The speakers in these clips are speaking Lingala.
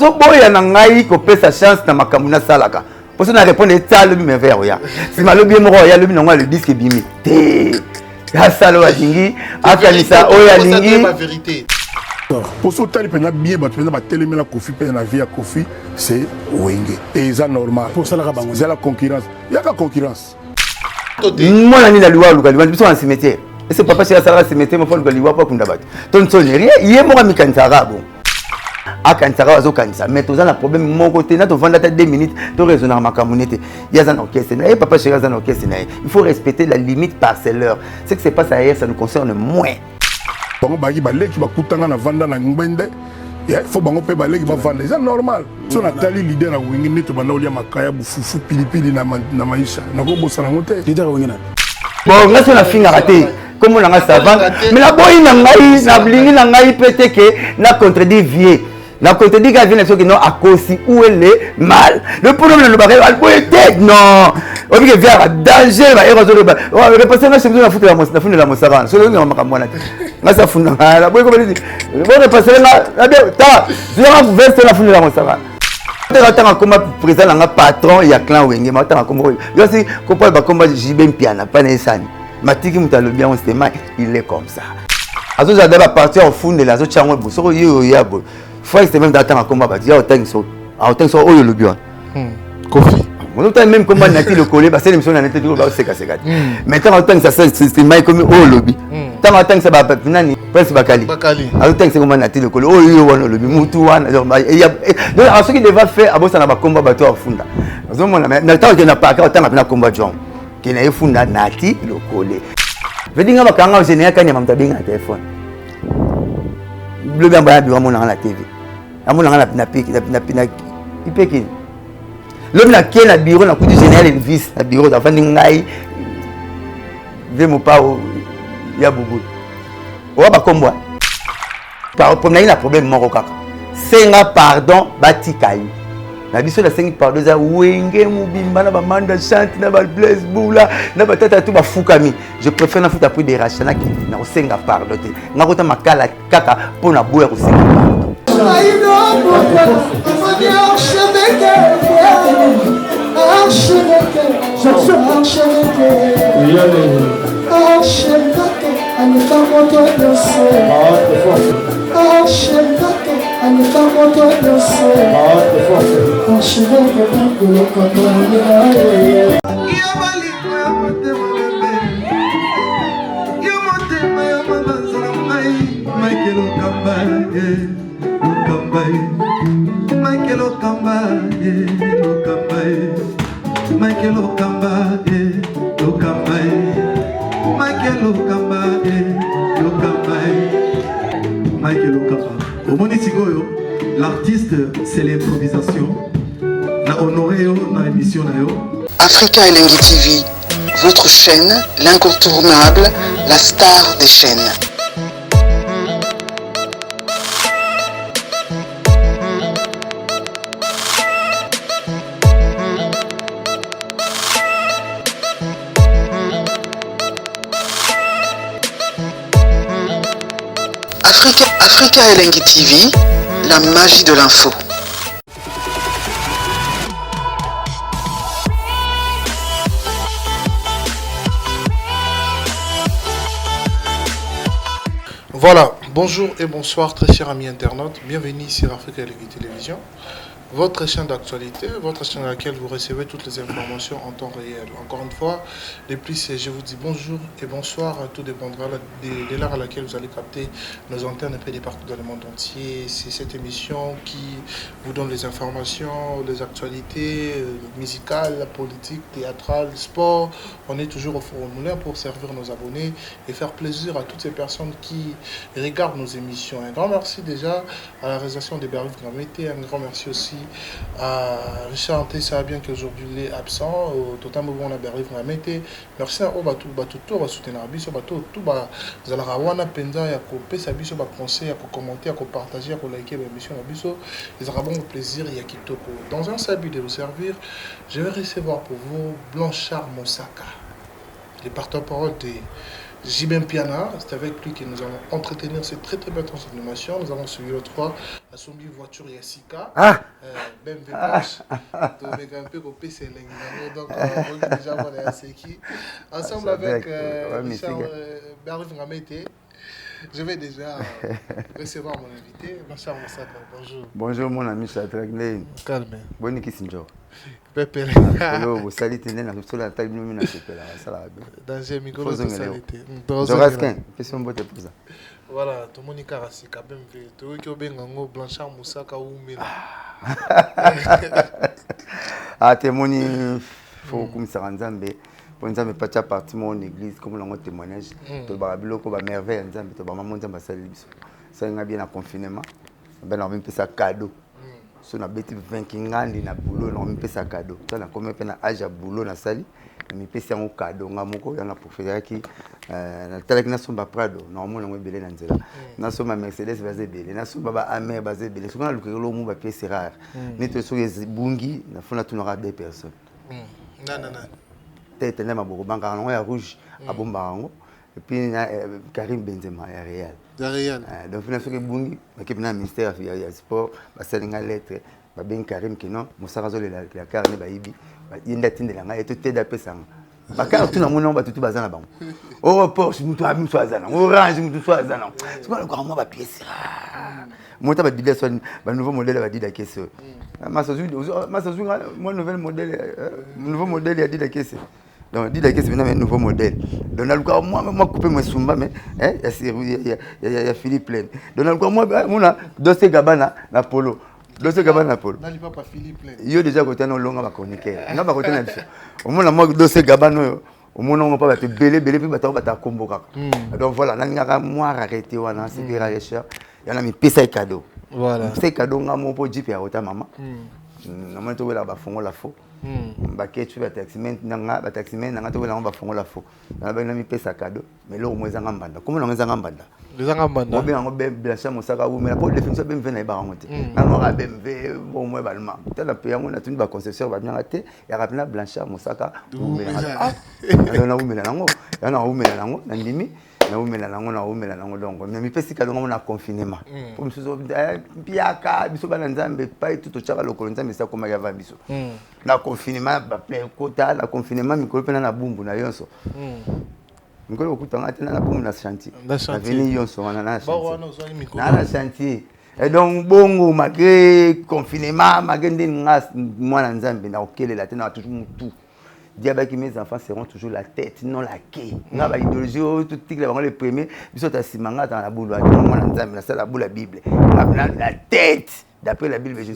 Zoboya na ngai ko pesa chance na makambo na salaka. Pour ça na répondre ça le mais vers ya. Si malobi mo ya le bino le disque bimi. Té. Ya salo atingi akanisa oya lingi. La vérité. Pour ça tali pena bien ba pena ba telemi la Kofi pena na vie ya Kofi c'est wenge. Et ça normal. Pour ça la bango. C'est la concurrence. Il y a la concurrence. Moi na ni la loi luka biso en cimetière. Et c'est papa chez la sala cimetière mo faut luka liwa pa kunda batu. Ton sonnerie yé mo mi kansara bon. Akansara azo kanisa mais tous un problème mon côté na to vendre 2 minutes to raisonner ma communauté il y a un orchestre et papa chéri un orchestre il faut respecter la limite parcellaire c'est que c'est pas ça ailleurs ça nous concerne moins bango baki baleki bakutanga na vanda na ngwende il faut bango pe baleki ba vanda c'est normal so na tali leader na wingi neto banda olia makaya bufufu pilipili na maisha na ko bosana ngote leader wingi na bon nga so na finga raté comme on a savant mais la boy na ngai na blingi na ngai peut-être que na contredit vieux na contredit que vient que non à cause où elle est mal le problème le barré al boy tête non on dit que vient danger ba erreur ba repasser na chef de la foot la mosara so le makambo na nga sa funda la boy comme dit bon repasser na bien ta zéro veste la funda la mosara tanga comme président nga patron ya clan wenge ma tanga comme yo si ko pa ba combat JB Piana pa na esani matiki mutalo bien on se il est comme ça azo za daba partir au fond de la zo chango bo yo ya bo faut que même d'attendre combat ba dia autant so oyo le bien Kofi mon autant même combat nati le coller parce que l'émission na nati do ba seka maintenant autant ça c'est mai comme oyo lobby tant autant ça ba nani Prince Bakali autant c'est combat nati le coller oyo wana lobby mutu wana donc ce qu'il devait faire abosa na ba combat ba to au fond zo mona na tant que na pas autant na combat John qui n'a funda nati le coller veut dire nga bakanga général kanya mamta binga téléphone le bien ba bi mon na la TV amona na piki na ipeki l'homme na qui na bureau na coup général Elvis na bureau da fandi ngai ve mo pa ya bubu o ba kombo par problème na problème moko kaka senga pardon batikai na biso la sengi pardon za wenge mubimba na ba manda chante na ba blaze bula na ba tata tout ba fukami je préfère na futa pour des rachana qui na senga pardon te na kota makala kaka pour na boya ko senga pardon L'artiste, c'est l'improvisation. Na honoré dans l'émission. Africa Elengi TV, votre chaîne, l'incontournable, la star des chaînes. Africa Elengi TV, la magie de l'info. Voilà, bonjour et bonsoir très chers amis internautes, bienvenue sur Africa Elengi Télévision, votre chaîne d'actualité, votre chaîne à laquelle vous recevez toutes les informations en temps réel. Encore une fois, de plus, je vous dis bonjour et bonsoir, tout dépendra de l'heure à laquelle vous allez capter nos antennes un peu partout dans le monde entier. C'est cette émission qui vous donne les informations, les actualités musicales, politiques, théâtrales, sport. On est toujours au Forum Moulin pour servir nos abonnés et faire plaisir à toutes ces personnes qui regardent nos émissions. Un grand merci déjà à la réalisation de Berlin Gramete, un grand merci aussi à Richard Anté, ça va bien qu'aujourd'hui il est absent, totalement bon on a Berlin Gramete. Merci à Oba tout va soutenir Abiso, tout va Zalarawana Penza, ya ko pesa biso ba conseil, ya ko commenter, ya ko partager, ya ko liker l'émission Abiso. Ils auront bon plaisir, ya kitoko. Dans un seul but de vous servir, je vais recevoir pour vous Blanchard Mosaka, le porte-parole de JB Piana. C'est avec lui que nous allons entretenir cette très belle transformation. Nous avons suivi l'autre fois asombi voiture ya sika. BMW Porsche. Donc un peu copié c'est donc déjà on est assez qui. Ensemble avec Richard Bernard Ngamete. Je vais déjà recevoir mon invité, mon cher Moussa. Bonjour. Bonjour mon ami Shadrach. Calme. Bonne qui sinjo. Pepe. Vous salite na sur la table nous na sepela ça dans un micro de salite. Doraskin, question botte pour ça. Voilà, tout le monde est carassi quand même fait. Tout qui bien ngo Blanchard Moussa ka oumela. Ah témoigner faut comme ça Nzambe. Pour Nzambe pas parti mon église comme l'on témoignage. To ba biloko ba merveille Nzambe to ba maman Nzambe sali biso. Ça nga bien en confinement. Ben on même ça cadeau. So na beti 20 ngandi na boulot na on pesa cadeau. Ça na comme pe na âge à boulot na sali. Mi pesa un cadeau nga moko ya na professeur qui na tala na somba prado na mo na ngwebele na nzela. Na somba Mercedes basé belé. Na somba ba Amer basé belé. So na lukelo mu ba pièce rare. Ni to so bungi na fona tu n'aura deux personnes. Non. Tête na maboko banka na ya rouge a bombango. Et puis Karim Benzema ya Real. Donc finalement que bungi équipe na ministère ya sport ba salinga lettre ba ben Karim kino Moussa Razol la carne ba ibi ba yinda tindela nga eto teda pesanga ba carte na mona ba tutu bazana bango au Porsche mutu abi mutu azana orange mutu so azana c'est quoi encore moi ba pièce monta ba dida so ba nouveau modèle ba dida kesso masazu moi nouveau modèle ya dida kesso. Donc, dis que c'est un nouveau modèle. Donc, moi, couper mon sumba, mais il y a Philippe Plaine. Donc, moi, dossier Gabana, na polo. Dossier Gabana, na polo. Non, pas Philippe Plaine. Il y a déjà côté non long à chroniquer. Non, pas côté na biso. Au moins, moi, dossier Gabana, au moins, on va pas te belé, puis bata combo. Donc, voilà, là, moi, arrêté, voilà, c'est bien cher. Il y en a mis pesa cadeau. Voilà. C'est cadeau, on a mon pot jeep à ta maman. Normalement, tu vas la fongo la faux. Baketu ba taximen nanga to wela ngamba fongo la fo na ba na mi pesa cadeau mais lo mo ezanga mbanda comment na ezanga mbanda mo be ngo be blancha mosaka wu mais la pour définition be mvena ba ngote na ngo ba mve bo mo ba lma tala pe yango na tuni ba concession ba nyanga te ya rapina blancha mosaka wu mais na wu mais na ngo ya na wu mais na ngo na ndimi na wu mais na ngo donc mais mi pesi cadeau ngo na confinement pour miso biaka biso ba nzambe pa tout chaka lokolo nzambe sa koma ya va biso na confinement ba plein quota na confinement mikolo pena na bumbu na yonso mikolo okutanga tena na bumbu na chantier na veni yonso wana na chantier et donc bongo malgré confinement malgré ngas mwana nzambe na okelela tena toujours tout diable qui mes enfants seront toujours la tête non la queue nga ba idéologie tout tique les premiers biso ta simanga dans la boule mwana nzambe na la boule la bible la tête. D'après la Bible, je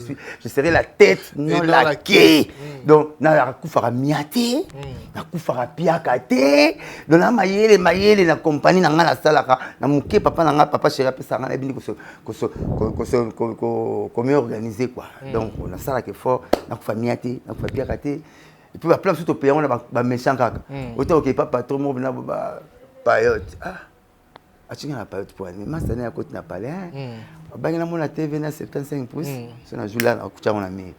serai la tête, non la queue. Donc, na kufara miate, na kufara piakate. Donc, na mayele na compagnie na ngala salaka, na muke papa na ngala papa chéri pesa ngala bini ko mieux organiser quoi. Donc, on a ça là que fort, na kufara miate, na kufara piakate. Et puis, plein tout au pays on a ba méchant kaka. Autant que papa trop mo na ba payote. Tu as pas de point, mais ma sœur à côté n'a pas l'air. Bangi na mona TV na 75 pouces, so na jula na kucha na mire.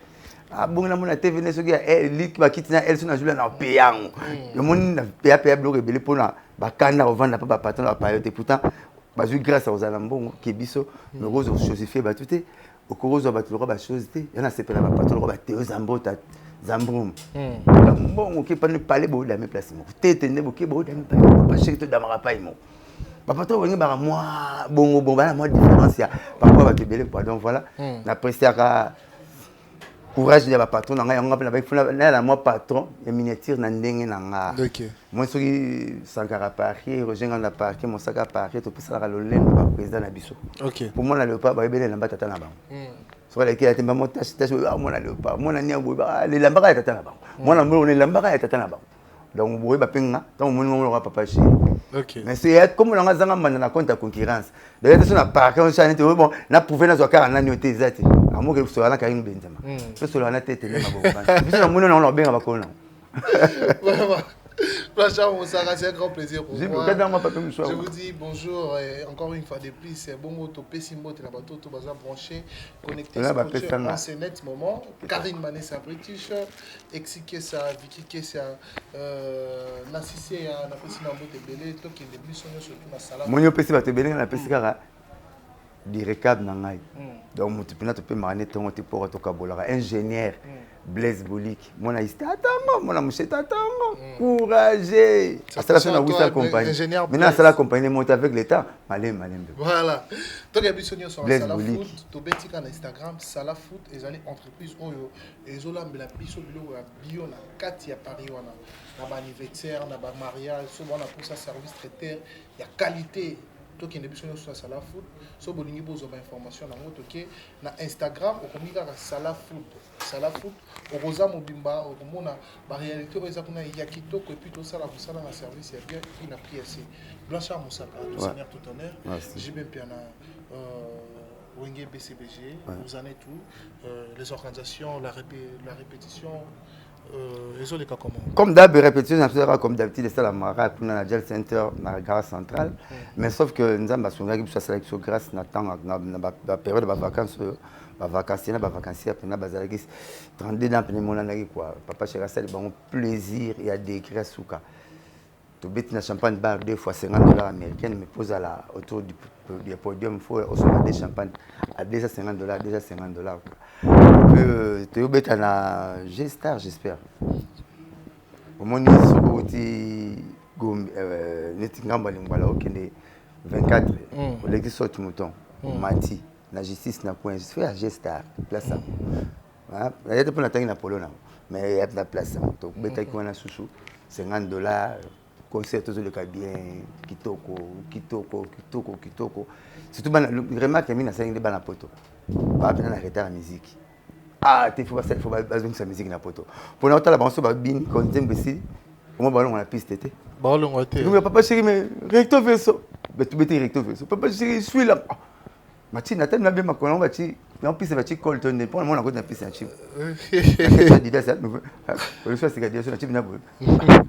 Bongi na mona TV na so ki elle qui va quitter na elle so na jula na payango. Le monde na paya bloqué belé pona bakanda revendre na pas patron na payote pourtant bazu grâce aux alambongo ki biso le rose chosifié ba tuté au corozo ba tuloko ba chose té. Yana sepela ba patron ba Théo Zambota Zambrum. Bon qui pas ne parler bo la même place mo. Tété ne bo ki bo da pas chéri to damara pa imo. Papa toi on est bara moi bon bana moi différence ya parfois va te belé quoi donc voilà n'apprécier à courage de la patron na nga ngapela ba funa na moi patron ya miniature na ndenge na nga moi soki Sankara parquet Roger na parquet mon saka parquet to pesa la lolendo ba président na biso pour moi na le pas ba belé na ba tata na ba so la ki a temba mo tache moi na le pas moi na nia bo ba le lambaka ya tata na ba moi na mo le lambaka ya tata na ba donc boye ba penga donc mo no papa chéri. OK. Mais c'est comme on a zanga na compte concurrence. D'ailleurs sur la parc on s'en était bon, na prouvé na zo kara na nyoté zati. Amo que so la Karim Benzema. So so la na tête na maboko. Biso na mono na on benga bakona. Vraiment. Franchement, c'est un grand plaisir pour moi. Je vous dis bonjour et encore une fois de plus, c'est bon moto Pessimbo de la bateau tout bazar branché connecté sur en net moment. Karine Mané sa British, Exike sa Vicky sa Nassissé na Pessimbo de Belé, to qui début sonyo surtout na sala. Monyo Pessimbo de Belé na Pessikara. du récap na ngai donc moto pena to pe marane tongo te pour to kabolaka ingénieur Blaise Boulik mona istatama mona musheta tango courageux asala ça na wisa compagnie maintenant ça la compagnie monte avec l'état malem voilà donc ya biso nyo sur Sala Boulik. Foot to betika na Instagram Sala Foot ezali entreprise oyo ezolambela biso biloko ya bio na kati ya Paris wana na ba anniversaire na ba mariage so wana pour ça service traiteur ya qualité tokende biso nyonso ya Sala Foot so bolingi bozwa information nango toke na Instagram okomi kaka Sala Foot okoza mobimba okomona baréalité oyo eza kuna ya kitoko epuis tosala kosala na service ya bien et na prix assez Blanchard Moussaka to seigneur tout honneur j'ai bien piana Wenge BCBG vous en êtes tout les organisations la répétition les cas comment comme d'hab répétition comme d'habitude c'est la mara pour la Gel Center na gare centrale mais sauf que nzamba songa ki ça la grâce na temps na période de vacances vacances après na bazalaki 32 ans pene mona naki quoi papa chéra ça bon plaisir et à décrire souka to bit na champagne bar 2 fois $50 américains me pose à la autour du podium faut au sommet des champagne à déjà $50 tu bit na G-Star j'espère au moins soko ti gom neti ngamba lingwala okende 24 au leki sorti mouton mati la justice na point je fais à G-Star place hein il y a pour la tangi na polo na mais il y a la place to beta ki wana susu $50 concert tout le cas bien kitoko surtout remarque mina ça ngi bana poto ba pena na retard la musique il faut pas sa musique na poto pour notre la banso ba bin konzem besi comment ballon na piste était ballon était papa chéri mais recto verso tu bete recto verso papa chéri je suis là Mathieu Nathan m'a bien ma colombe Mathieu en plus va tu Colton pour moi on a côté na piste na chip dit ça le soir c'est que sur chip na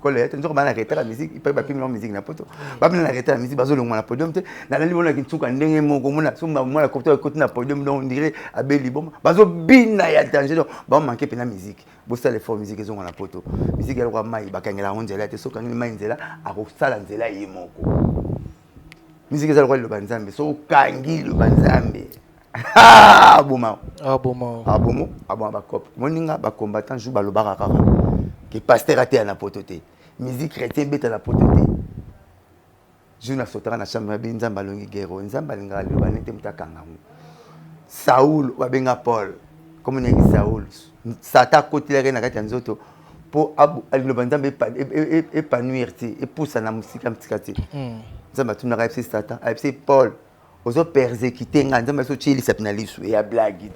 colette on va arrêter la musique il peut pas pimmer la musique na poto ba bien arrêter la musique bazo le na podium te na la libona ki tsuka ndenge moko mona so moi la côté na podium donc on dirait abeli bon bazo bina ya danger donc ba manquer pena musique bo ça les formes musique ezonga na poto musique ya kwa mai bakangela onzela te so kangela mai nzela akosala nzela yemoko musique ezalaka le banzambe so kangi le banzambe aboma ba cop moninga ba combattant joue ba lobaka kaka que pasteur até na pototé musique chrétien beta na pototé jeune sotara na chambre bi nzamba longi guerre nzamba linga le banete mutakanga Saoul wa benga Paul comme nyangi Saoul sata kotilere na kati nzoto po abu le banzambe épanouir ti et pousse na musique amtikati nzamba tuna ka FC Satan FC Paul ozo persécuter nga nzamba so chili sapina lisu ya blague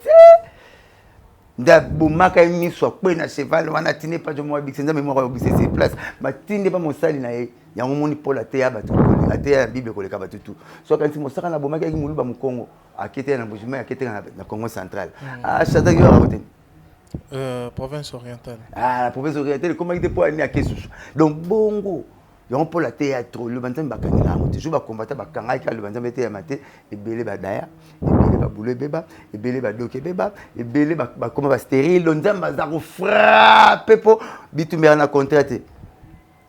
nda bomaka miso kwe na cheval wana tine pas de moi big nzamba mo ko big c'est place ma tinde pas mon sali na ye ya ngomoni Paul ateya batu ko ateya bible ko le ka batu so quand mo saka na bomaka ki muluba mu Congo akete na bujuma akete na Congo central chata yo rakote province orientale la province orientale comment il était pour aller à Kesusu donc bongo yon pour la théâtre le banzam bakangela mo toujours ba combattre bakanga ka le banzam était amaté et belé badaya et belé ba boule beba et belé ba doke beba et belé ba comment ba stérile nzam bazako frappe po bitumba na contrat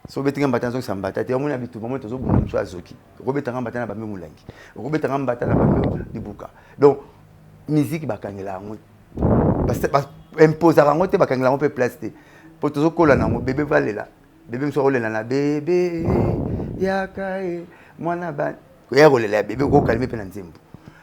so betinga mbatanzo sambata te omuna bitumba mo tozo buna mso azoki robetanga mbatana ba memulangi robetanga mbatana ba dibuka donc musique bakangela ngo parce impose rango te bakangela ngo pe place te po tozo kola nango bébé valela bébé mso rolela na bébé yakae mwana ba ko ya rolela bébé ko calmer pe na nzembo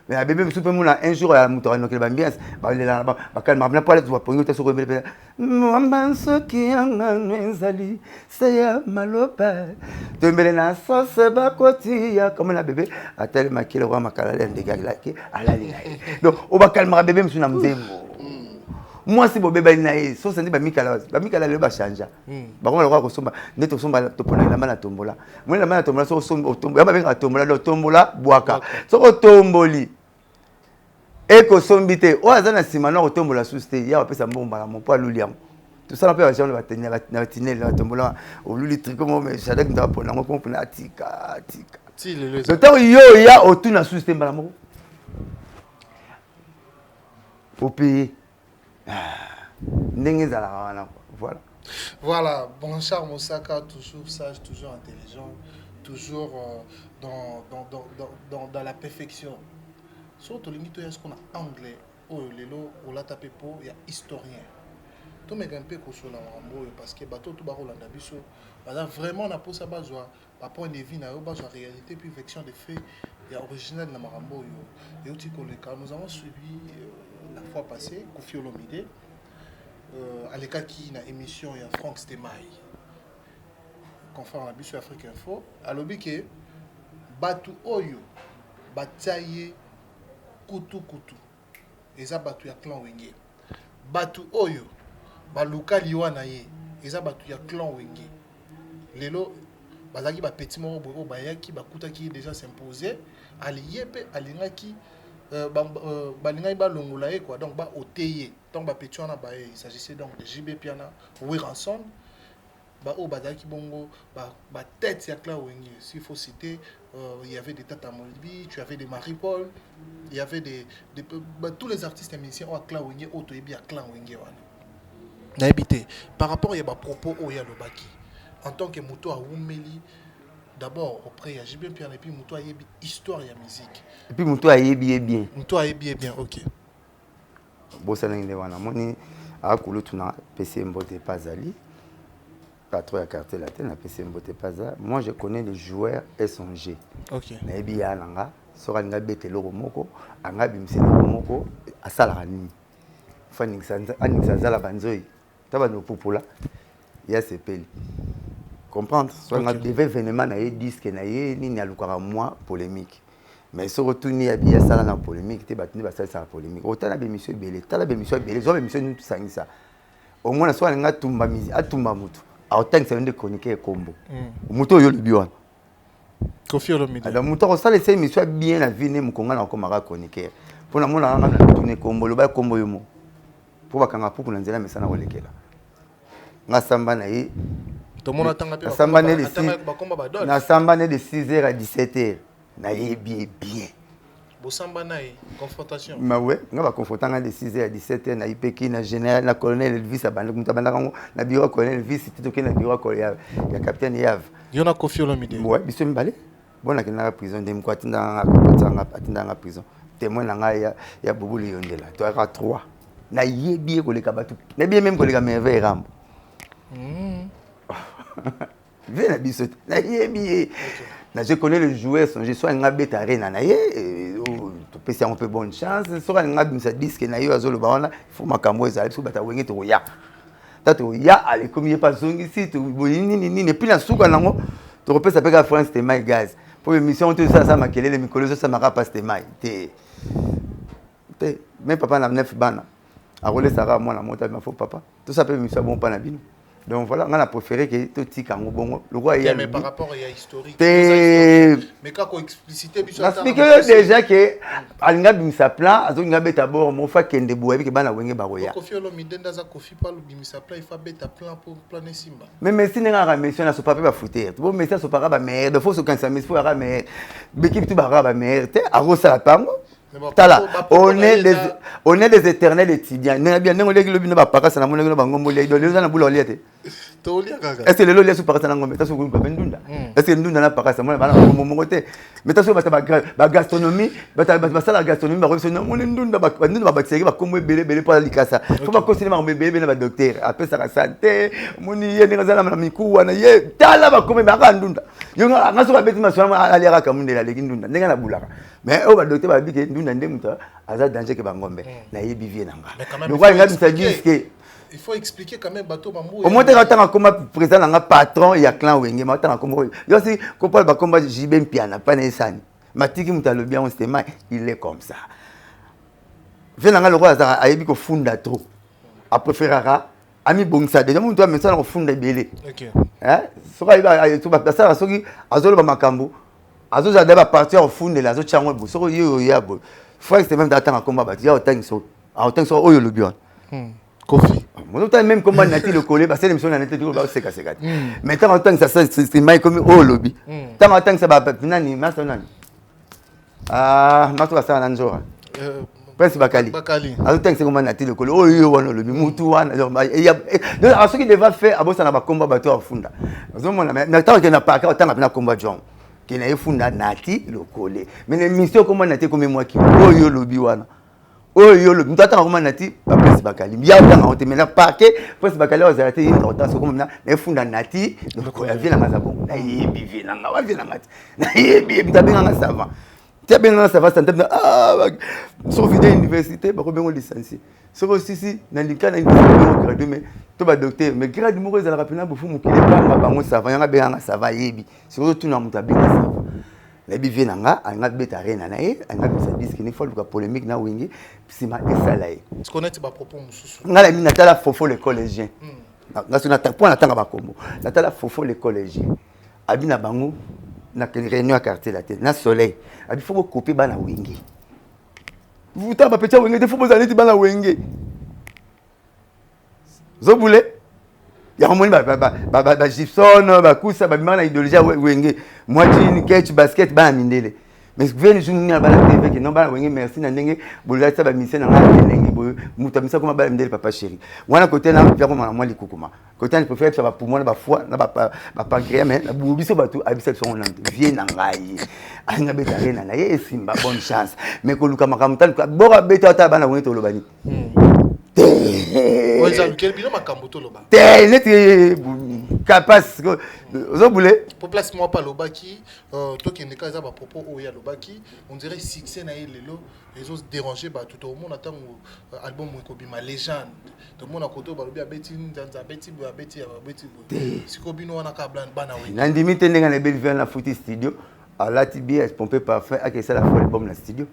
mais la bébé mso pe mona un jour ya muto no kele bambias ba lela ba calme na poile tu pongo te so ko bébé mwambanso ki anga nwenzali seya malopa tembele na sauce ba koti ya comme la bébé atel makile wa makala ndega laki alali donc o ba calme bébé mso na nzembo moi si bobé banaï so senti ba mikala le ba chanja ba ko la ko somba neto somba to pona la mana tombola moi la mana tombola so somba tombola ba benga tombola do tombola boaka so ko tomboli e ko sombite o azana sima no ko tombola suste ya pesa mbomba la mon poids luliam tout ça on peut avoir ba tenir na tinel la tombola o luli triko mo me chadak nda pona ngo pona atika si le temps yo ya o tuna suste mbala mo au pays voilà Blanchard Moussaka toujours sage toujours intelligent toujours dans la perfection surtout limite est ce qu'on a anglais oh lelo on l'a tapé pour il y a historien tout mais un peu sur la rambo parce que bateau tout barreau la biso voilà vraiment on a pour ça besoin par point de vue na besoin réalité puis vection de fait il y a original na marambo yo et aussi que nous avons suivi la fois passée Kofi Olomide à l'écart qui na émission il y a Franck Stemai conférence à biso Afrique Info à l'objet que batu oyo bataille kutu eza batu ya clan wenge batu oyo baluka liwana ye eza batu ya clan wenge lelo bazaki ba petit moko boyo bayaki bakutaki déjà s'imposer aliye pe alingaki balingai balongola ye quoi donc ba oteye donc ba petit wana ba il s'agissait donc de JB Piana Wiranson ba o bazaki bongo ba tête ya clan wenge s'il faut citer il y avait des Tata Molbi, tu avais des Marie-Paul, il y avait tous les artistes et musiciens au clan wenge auto et bien clan wenge wana na habité par rapport à propos au ya lobaki en tant que moto a Oumeli d'abord auprès ya JB Pierre et puis moto a yebi histoire ya musique et puis moto a yebi bien moto a yebi bien OK bosana ngene wana moni akulu tuna PC Mbote Pazali patron ya quartier latin na PC Mbote Paza moi je connais les joueurs SNG OK na yebi ya nanga sora nga betelo moko anga bimselo moko asala nini fani sanza banzoi taba no popula ya sepeli comprendre soit nga devait événement na disque na ye nini alukara moi polémique mais so retourner ya bien sala na polémique te batini ba sala polémique otala be monsieur belé tala be monsieur belé zo be monsieur nous sangisa au moins soit nga tumba mizi atumba mutu autant c'est une chronique combo mutu yo libiwa Kofi Olomide alors mutu ko sala c'est monsieur bien la vie ne mukonga na komaka chronique pour na mona nga na tourner combo lo ba combo yo mo pour bakanga puku na nzela mesana kolekela nga samba na ye to mona tanga pe samba ne na samba ne de 6h à 17h na ye bien bo samba na ye confrontation ma ouais nga ba confrontanga de 6h à 17h na ipeki na général na colonel Elvis abanda mutabanda kango na bureau colonel Elvis titoke na bureau colonel ya capitaine Yav yona Kofi Olomide ouais biso mbale bona ke na prison de mkwatindanga akotanga atindanga prison témoin na nga ya bubulu yondela to aka 3 na yebi koleka batu na bien même koleka merveille rambo viens na biso na yebi na je connais le joueur son je sois nga beta arena na ye to pesa un peu bonne chance so ka nga bimsa disque na yo azolo baona il faut makambo ezali so bata wenge to ya tato ya ale comme pas zongi si to nini ne puis na suka nango to pesa peka France te my guys pour émission tout ça makelele mikolo ça maka pas te my te même papa na 9 bana a relé ça moi na monta ma faux papa tout ça peut me faire bon pas na bino donc voilà on a préféré que tout tika ngo bongo le roi mais par rapport à historique mais quand expliciter biso expliquer déjà que alinga bimisa plan azolinga beta bord mon fa kende boyebi ke bana wenge baroya Kofi Olomide ndaza Kofi pas le bimisa plan il faut beta plan pour planer simba mais si nenga ra mission na so papa ba fouter bon mais ça so para ba merde faut so kansa mais faut ra mais l'équipe tout ba ba merde a rosa la pango tala on est des éternels étudiants n'a bien n'on les globes n'a pas passé na mon les bango les dans les ana boulot liete to lia gaga est-ce que le lolé sous passé na ngombe taso ko bendunda est-ce que ndunda na passé moi bana mo côté mais taso ba gastronomie ba sala gastronomie ba reso na mon ndunda ba ndunda ba tseki ba komwe belé pas likasa faut ba continuer ma bébé na ba docteur après ça santé moni ye nga zala na miku wana ye tala ba komwe ba ndunda yo nga so ba beti maswana ali ra kamundela leki ndunda ndenga na bulaka mais au ba docteur ba bi ke ndunda ndemuta aza danger ke ba ngombe na ye bivie nanga le roi nga msadi que il faut expliquer quand même bateau bambou au moins t'as comme président nga patron ya clan wenge ma t'as comme yo si comprendre ba combat JB Piana pas nesani matiki mutalo bien on se mai il est comme ça vient nga le roi a yebi ko funda trop a préférera ami bongsa déjà mon toi mais ça ko funda belé OK hein soka iba to ba ça soki azolo ba makambo azoza da ba partir au funda la zo chango bo soko yo ya bo faut que c'est même d'attendre combat ba ya autant so oyo le bien Kofi mon autant même comment nati le coller parce que l'émission na nati tout ba seka seka mais tant autant ça c'est mai comme au lobby tant autant ça ba nani master nani master ça nanjora Prince Bakali autant c'est comment nati le coller oh yo wana lobby mutu wana donc ce qui devait faire abo ça na ba combat bato afunda zo mona mais tant que na pas autant na combat John qui n'a funda nati le collé mais l'émission comment nati comme moi qui oyo lobi wana oyo lobi mutata comment nati ba presse bakali bien tanga on te mena parquet presse bakali aux arrêter une rotation comme na funda nati le collé vient na mazabo na yebi vient na wa vient na ngati na yebi mtabenga nga savant tabenga ça va santé sauf vidéo université ba ko bengo licencié c'est aussi si na likana université gradué mais to ba docteur mais grade mo ko za rapina bofu mukile ba bango savant yanga benga savant yebi c'est tout na mutabenga savant la bivi nanga anga beta rena na ye anga bisa disque ni faut polémique na wingi sima esala ye tu connais ba propos mususu ngala mi natala fofo les collégiens na sona ta point natanga ba kombo natala fofo les collégiens abina bango na réunion à quartier la tête na soleil abi faut copier bana wingi vous ta ba petit wingi te faut bozali ti bana wingi zo boule ya moni ba Gibson ba kusa ba bimana idéologie wenge moi jean catch basket ba mindele mais venu jour ni ba la TV que non ba wenge merci na ndenge bolula ta ba mission na ndenge bo mutamisa kuma ba mindele papa chéri wana côté na pia kuma moi likukuma côté na préfère ça ba pour moi ba foi na ba pancréas mais na bubiso batu abisa son na vie na ngai anga beta rena na ye simba bonne chance mais ko luka makamutali bora beta ta bana wenge to lobani quel bilan makambuto loba neti capable zo boule pour place moi pas lobaki to qui ne kaza ba propos o ya lobaki on dirait succès na lelo les autres déranger ba tout au monde attend album ko bima légende tout le monde a koto ba lobi abeti nzanza abeti sikobino wana ka bana we na ndimi tendenga na belle vient la footy studio à la tibia pompé parfait à que ça la folle bombe na studio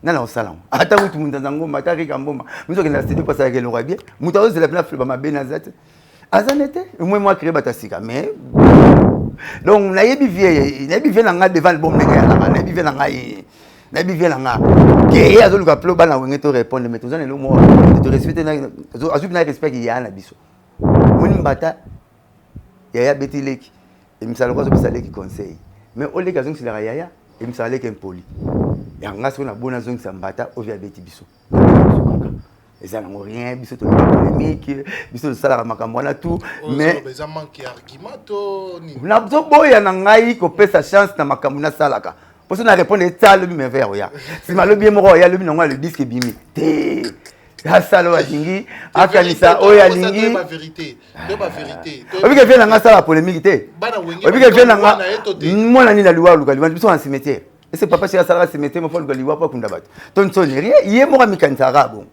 nana osalam ata mutu mundanza ngoma ata rika mboma mutu ke na studio parce que le roi bien mutu ozo la place ba mabena zate azanete moi créer batasika mais donc na yebi vie na nga devant le bon nanga na yebi vie na nga na yebi vie na nga ke azo luka plo bana wenge to répondre mais tozana le mo to respecter na azu na respect ya na biso muni mbata ya betileki emisala kwa zo bisaleki conseil mais ole ka zongi sila ya emisala ke impoli yanga sona bona zongi sambata ovia beti biso eza na rien biso to polémique biso sala makambo na tout mais eza manque argument to ni na zo boya na ngai ko pesa chance na makambo na salaka parce na répondre etalo bi me vers ya si malobi moko ya lobi na le disque bimi te asalo alingi akanisa oya lingi ba vérité obi ke vient na sala polémique te obi ke vient na mona ni na liwa luka liwa biso en cimetière. Et c'est papa chez Asara se mettait mon fol galiwa pas kundabat. Ton son rien, yé mo mi kansara bon.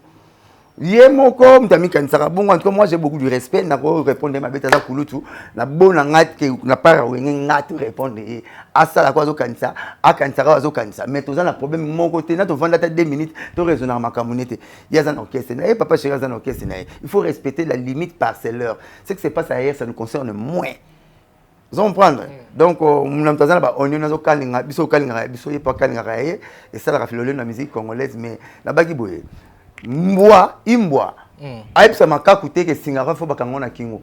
Yé mo ko mtami kansara bon en tout cas moi j'ai beaucoup de respect na ko répondre ma beta za kulutu na bona ngat ke na para wenge ngat répondre asala kwa zo kansa akansara zo kansa mais toza na problème mon côté na to vanda ta 2 minutes to raisonner ma communauté. Ya za no kesse na papa chez za no kesse na il faut respecter la limite parcellaire. C'est que c'est pas ça hier ça nous concerne moins. Vous comprenez? Donc, on a besoin de on kalinga, biso kalinga, biso yepa kalinga et ça la rafilole la musique congolaise mais la bagiboye. Mbwa, imbwa. Aipsa makakute ke singara fo bakango na kingo.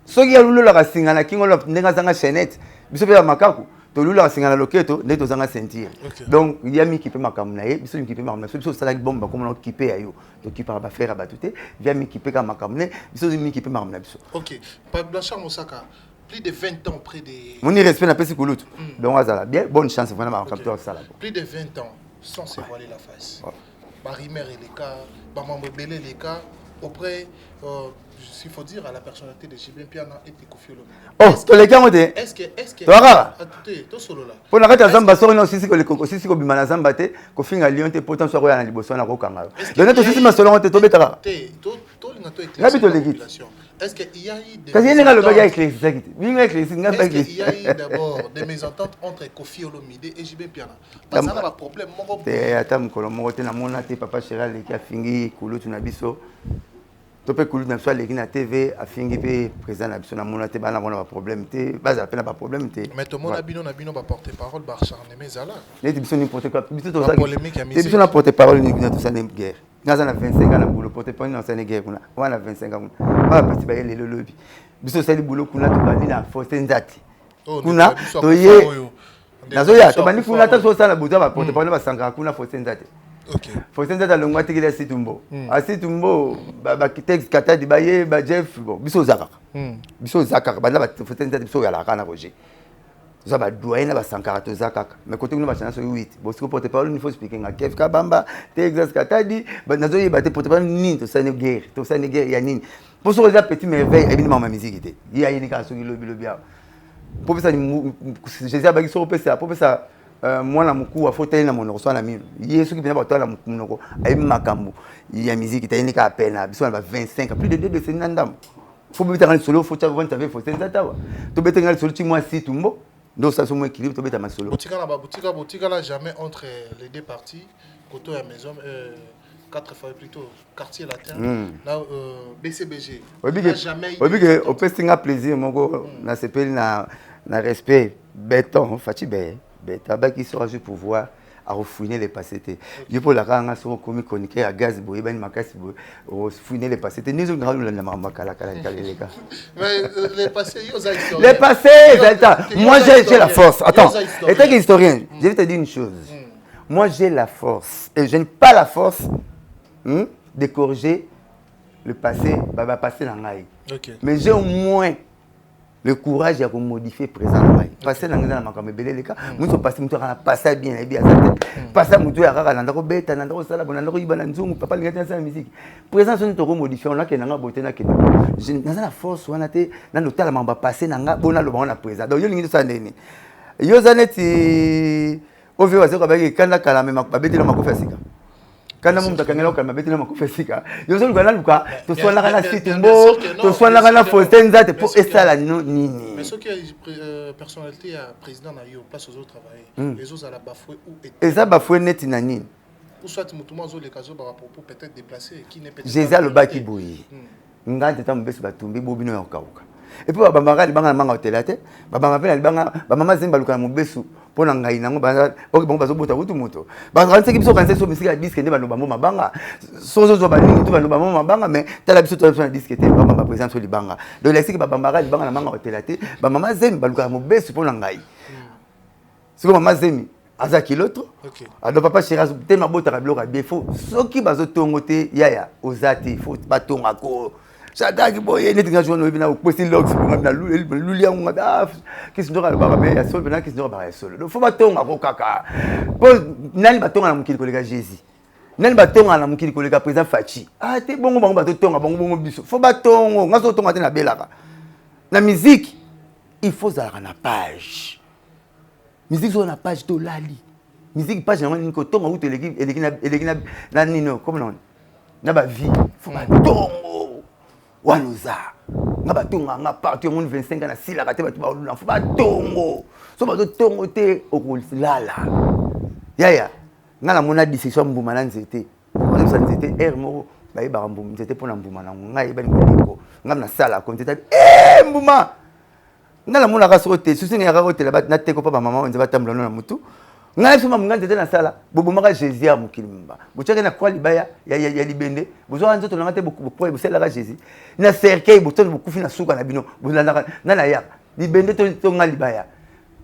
Soki ya lulu la singa na kingo la ndenga zanga chaînette, biso pe makaku. To lulu la singa na loketo, ndeto zanga sentir. Donc, il y a mi qui peut makamna ye, biso mi qui peut makamna, biso sala bomba comme on kipe ayo. To kipe ba faire abatute, via mi qui peut makamna, biso mi qui peut makamna biso. OK. Pa Blanchard Mosaka. Plus de 20 ans près des... Mon respect n'a pas si cool. Donc, bien, bonne chance vraiment à capteur ça. Plus de 20 ans, sans se voiler la face. Barimer et les cas, Bamambo Belé les cas, auprès, s'il faut dire, à la personnalité de Jibin Piana et de Kofi Olomide. Oh, les gars, est-ce que... Toi, attendez, toi solo là. Pour la rete Zamba, sort non, si c'est que les cocos, si c'est que Bimana Zamba, Kofi a Lyon, t'es pourtant sur Royal Liboson à Rokanga. Donc, aussi, ma solo, t'es tombé tara. Est-ce qu'il y a eu des... Est-ce qu'il y a eu d'abord des mésententes entre Kofi Olomide et JB Piana? Parce que ça n'a pas de problème. Attends, je suis papa Chéral qui a fini Kouloutou na biso. Topé Kouloutou na biso les na TV a fini président na biso na monate bana bona problème té, base appel pas problème té. Mais tout le monde a bino ba porte-parole Barcharne Mezala. Les biso n'importe quoi. Biso to ça. Polémique à musique. Biso na porte-parole ni na tout ça nem guerre. Naza na 25 ans na boulot porte-parole na ça ne guerre kuna. Wana 25 ans. Ba petit ba le lobby. Biso sali boulot kuna to bani na force nzati. Kuna to ye. Nazo ya to bani kuna ta so ça na boulot ba porte-parole ba sanga kuna force nzati. OK. Faut sentir dans le mois qu'il est Situmbo. À Situmbo, ba texte kata di baye ba Jeff bon biso zakaka. Biso zakaka ba na ba faut sentir biso ya la kana roger. ça va doyen ba sankarato zakaka mais côté nous ba chana so 8 parce que porte-parole il faut expliquer nga Kev Kabamba Texas Katadi ba nazo yeba te porte-parole nini to sane guerre ya nini pour ce que petit merveille et ma musique était il y a une canson qui lobi pour ça Jésus abaki so pesa pour ça mwana mukuu afoteli na monoko so na mino yesu ki bina ba to na monoko ay makambo ya musique était ni ka pena biso na 25 plus de 2 décennies na ndam faut beta ngal solo faut tava tave faut senza tawa to beta ngal solo ti moi si tumbo donc ça son équilibre to beta ma solo boutique là jamais entre les deux parties côté à maison 4 fois plutôt quartier latin là BCBG jamais au pestinga plaisir moko na sepeli na respect béton fatibé beta ba qui sera juste pouvoir à refouiner les passés. Je peux la rendre sur comme chroniquer à gaz boy ben makasi boy refouiner les passés. Nous on grave la mama kala les gars. Mais les passés les passés, moi j'ai la force. Attends, étant historien, je vais te dire une chose. Moi j'ai la force et je n'ai pas la force de corriger le passé, bah passer dans l'ail. Mais j'ai au moins le courage de modifier présent l'ail. Passer dans la makambe belé les cas. Nous sommes passés, nous avons passé bien passer mutu ya kaka nandako beta nandako sala nandako ibana nzungu papa linga sa musique. Présent son toko modifier on a que nanga boté na que. Je dans la force wana te na notala mamba passer nanga bona lo bona présent. Donc yo lingi ça ndeni. Yo zaneti ovio wazo kabaki kanda kala me makabete na makofa sika. Kana mu mtakangela kwa mabete na makofa sika. Yo zo lukana luka to swana kana sitimbo to swana kana fostenza te pour esala nini. Mais ce qui est personnalité à président na yo place aux autres travailler. Les autres à la bafouer ou et ça bafouer net na nini. Ou soit mutuma zo les caso par rapport peut-être déplacer qui n'est peut-être Jésus le baki boyi. Ngante tambesu batumbi bobino ya okauka. Et puis bamanga libanga manga hotelate babanga pe libanga bamama zimba luka mubesu pona ngai nango ba bon bazo bota wutu moto ba kanse ki biso kanse so misika disque ne bano bamo mabanga sozo ba ningi to bano bamo mabanga mais tala biso to na disque te bamba présence so libanga donc la siki babanga libanga na manga hotelate bamama zimba luka mubesu pona ngai siko mama zemi aza kiloto ado papa chéras te mabota ka bloka bien faut soki bazo tongo te yaya ozati faut batonga ko Sadaki boye neti nga jono bina oposti lox pour nga lulia nga kisi ndora le baba ya sol bina kisi ndora ba ya sol do faut batonga ko kaka po nani batonga na mukili kolega Jésus nani batonga na mukili kolega président Fachi te bongo bango batonga bongo biso faut batongo nga so tonga te na belaka na musique il faut zala na page musique so na page to lali musique page na ngani ko tonga ou eleki na nino comme non na ba vie faut batongo wanuza nga batonga nga parti mon 25 ans na sila kate batu ba lula faut batongo so bato tongo te okolala yaya nga la mona décision mbuma na nzete ko sa nzete moko ba ba mbuma nzete pona mbuma na nga yeba ngiko nga na sala ko nzete mbuma nga la mona ka so te susi nga ka ko te la bat na te ko pa mama nzeba tambula na mutu nga soma munga nzete na sala bobomaka Jésus ya mukilimba buchaka na kwa libaya ya libende buzo nzoto nanga te bopo busela ka Jésus na cercueil botono bokufi na suka na bino bulanda na ya libende to nga libaya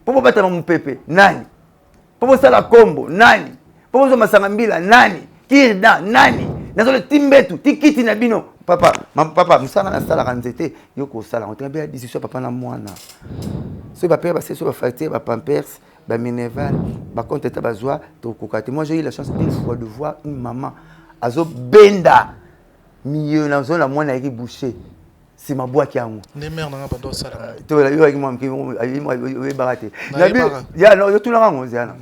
popo batama mupepe nani popo sala kombo nani popo zo masanga mbila nani kirda nani nazo le timbetu tikiti na bino papa musanga na sala ka nzete yoko sala on tebe décision papa na mwana so ba père ba c'est so ba facteur ba pampers ba minéval ba compte ta bazwa to kokate. Moi j'ai eu la chance une fois de voir une maman azo benda milieu na zone la mwana eki boucher c'est ma boîte yango ne mère na pas do sala to la yo eki moi we barate ya no yo tuna rango ziana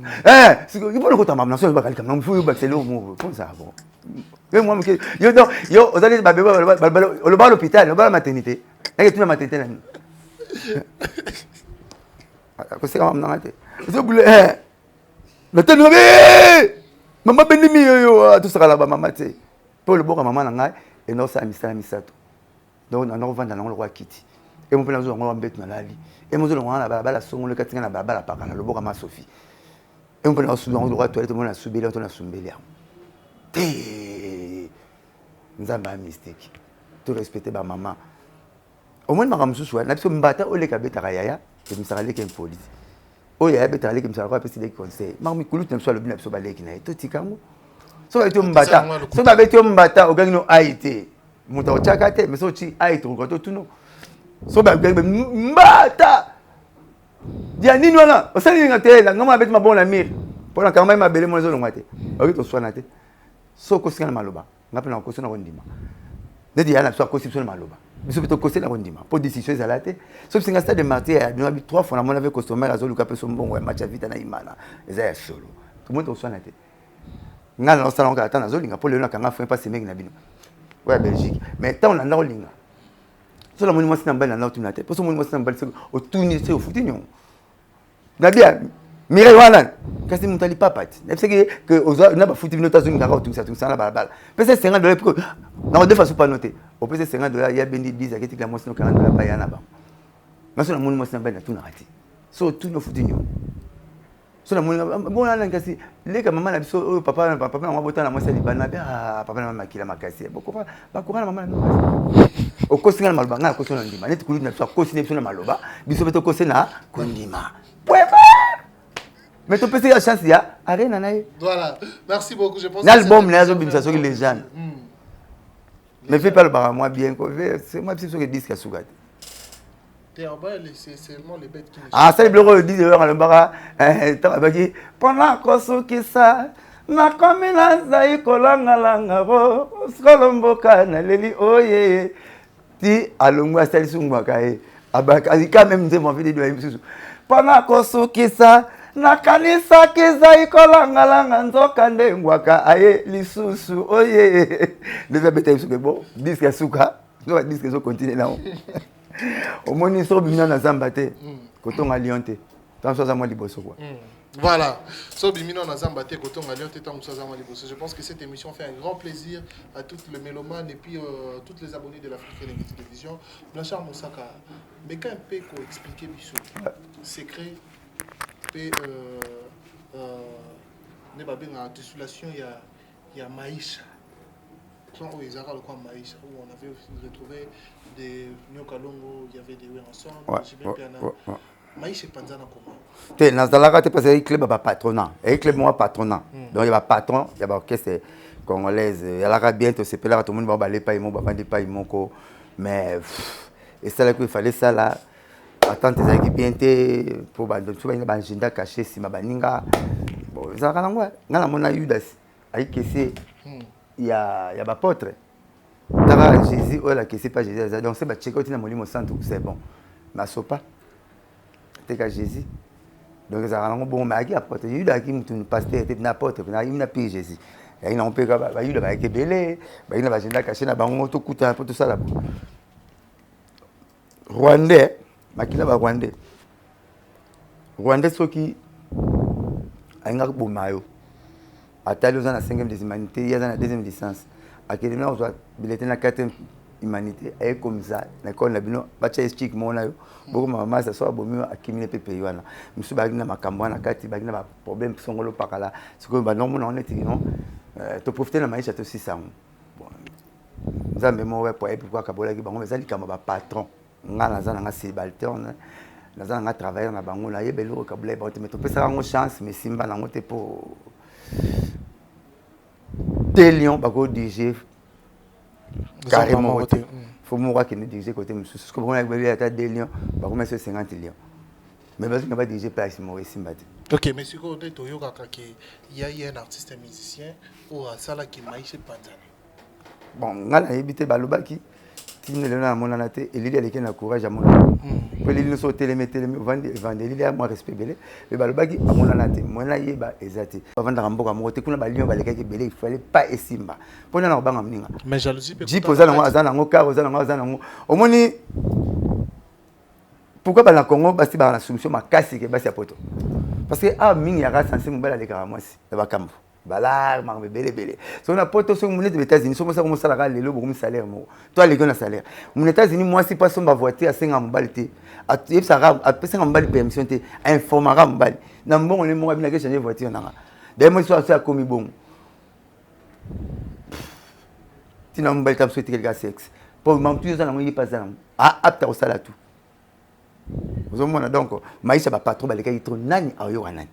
il faut le kota mama so ba kalika na faut ba c'est le mot comme ça bon moi yo donc yo aux allez ba le ba l'hôpital le ba la maternité et tu na maternité là ko c'est quand même na te je voulais le tenir maman benimi yo tout ça là ba maman te pour le boka maman na ngai et non ça misato donc on a revendre dans le roi kiti et mon père zo ngolo mbet na lali et mon zo ngolo na bala songo le katinga na bala paka na le boka ma Sophie et mon père zo ngolo le roi toilette mon na subeli on na sumbeli te nzamba mystique tout respecter ba maman au moins ma mususu na biso mbata ole kabeta kayaya et misarale ke police oya ya beta ale ke misarale ko des conseils marmi kulutu na biso le bina biso baleki na to tikango so ba to mbata so ba beto mbata ogangi no aite muta ochaka te mais so chi aite ko to tuno so ba mbata dia nini wana osali nga te la ngoma beti mabona mir pour la kama mabele mo zo ngate oki to swana te so ko singana maloba ngape na ko sona ko ndima nedi yana so ko sona maloba biso beto ko sona ko ndima pour décision ezalate so singa stade de martyr ya bino bi 3 fois na mona avec customer azo luka peso mbongo ya match vita na imana eza ya solo tout monde to swana te ngana no sala ngaka tana zo linga pour le na kanga fin pas semeki na bino ouais Belgique mais tant on a na linga so la moni mo sina mbali na tu na te pour so moni mo sina mbali o tuni se o futinyo Nabia, Mireille Wanan, kasi mutali papati. Ne sais que ozo na ba futi bino tazo ngaka tout ça na balabala. Pese $50 pour na de façon pas noté. Au pese $50 ya bendi 10 akiti la mosino $40 pa yana ba. Maso na moni mosina ba na tout na rati. So tout no futi nyo. So na moni bon na kasi leka mama na biso papa na mabota na mwasa libana ba papa na mama kila makasi. Boko ba kokana mama na au kosinga na maloba nga kosina ndima neti kulu na so kosina biso na maloba biso beto kosina kondima mais tu peux essayer la chance il y a arena nae voilà merci beaucoup je pense l'album là zo bimisa soki les gens mais fais pas le bar moi bien quoi c'est moi psycho que disque à Sougat t'es en bas c'est seulement les bêtes qui ah ça les blocs 10 heures le bar tabaki pendant kosuki ça na komina zai kolanga langa bo skolomboka na leli oye ti alongwa style sungwa kae abaka quand même nous avons fait des choses pendant kosuki ça na kanisa kiza ikolanga langa nzoka ndengwaka aye lisusu oye devait bete suke bon disque suka no disque zo continuer là au moni so bimina na zambate kotonga lionte tant ça moi liboso quoi voilà so bimina na zambate kotonga lionte tant ça moi liboso je pense que cette émission fait un grand plaisir à toutes les mélomanes et puis toutes les abonnés de l'Afrique Télévision Blanchard Moussaka mais quand un peu ko expliquer biso secret et ne pas bien en distillation il y a maïs quand on les a quoi maïs où on avait retrouvé des nyokalongo il y avait des ensemble j'ai bien maïs et panzana comment te nazalaka te parce que club ba patronat et club moi patronat donc il y a patron il y a orchestre congolaise il y a la bientôt c'est là tout le monde va aller pas ils m'ont pas pas ils m'ont mais et ça là qu'il fallait ça là attends tes équipes bien pour donc tu vas une agenda caché si ma baninga bon ça quand moi ngala mona Judas ai kese il y a ba potre tara Jésus ou la kese pas Jésus donc c'est ba checker na molimo santo c'est bon ma sopa te ka Jésus donc ça quand bon mais qui apporte Judas qui mutu pasteur te na potre na il na pi Jésus et il on peut ba Judas ba kebele ba ina ba agenda caché na bango to kuta pour tout ça là Rwandais makila ba Rwandais soki ainga bomayo atali aux 5e des humanités il y a la 2e licence akeli na ozo bilete na 4e humanité et comme ça na kon la bino bacha explique mona yo boko mama ça soit bomi akimine pepe ywana musu ba na makambo na kati ba na problème songolo pakala siko ba non mona on est non to profiter na maisha to sisango bon nzambe mo we po et pourquoi kabola ki bango bezali kama ba patron ngana zana nga subalterne nazana nga travailler na bango na yebelo ka bule ba te meto pesa ngo chance mais simba na ngote po Télion bako DJ carrément côté faut moi qui ne DJ côté monsieur ce que on a bébé à Télion bako mettre 50 lions mais parce que pas DJ place moi simba OK mais siko de toyoka ka ke il y a un artiste musicien ou sala qui maïche panzana bon ngana yebite balobaki tine le na mona naté et l'idée avec un courage à mon pour les nous télémé vendre l'idée à moi respect belé le balobaki à mona naté mona yeba ezati avant de ramboka mo te kuna ba lion baleka ke belé il fallait pas esimba pona na banga mninga mais jalousie peut ji poza na ngo azana ngo car azana ngo omoni pourquoi ba na Congo basi ba na solution makasi ke basi ya poto parce que ah mingi ya sensi mbala le karamwasi ba kambo bala marbe belé so na poto so mon États-Unis so ça comme ça la lelo beaucoup salaire mo toi les gars na salaire mon États-Unis moi si pas son ba voiture à 50 mbalité à ça a 50 mbali permission té informara mbali na mbongo le mo abina ke changer voiture nanga d'ailleurs moi so ça comme bon tina mbali tap souhaiter quelque sexe pour même tout ça na mo pas ça ah apta au sala tout vous avez donc maïsa ba patron baleka itro nani ayo nani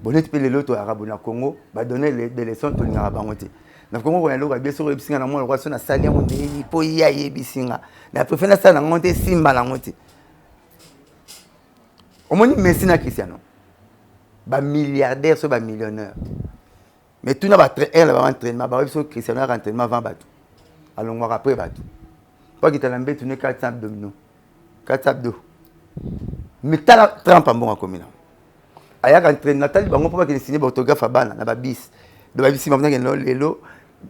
bonnet pe lelo to arabe na Congo ba donner des leçons to ngara bangote na Congo ko yalo ka beso ko bisinga na mo ko so na salia mo ndeni po ya ye bisinga na préfère na ça na monter simba na ngote Au moins Messi na Cristiano. Ba milliardaire so ba millionnaire. Mais tout n'a pas entraînement, ba Cristiano a entraînement avant bateau. Alors on va après bateau. Pas qu'il t'a l'embêté tourner 400 abdominaux. 400 abdos. Mais t'as la trempe en bon à commune. Aya entraîne Nathalie bango pas qu'il signer autographe à bana na ba bis. De ba bis maintenant que lelo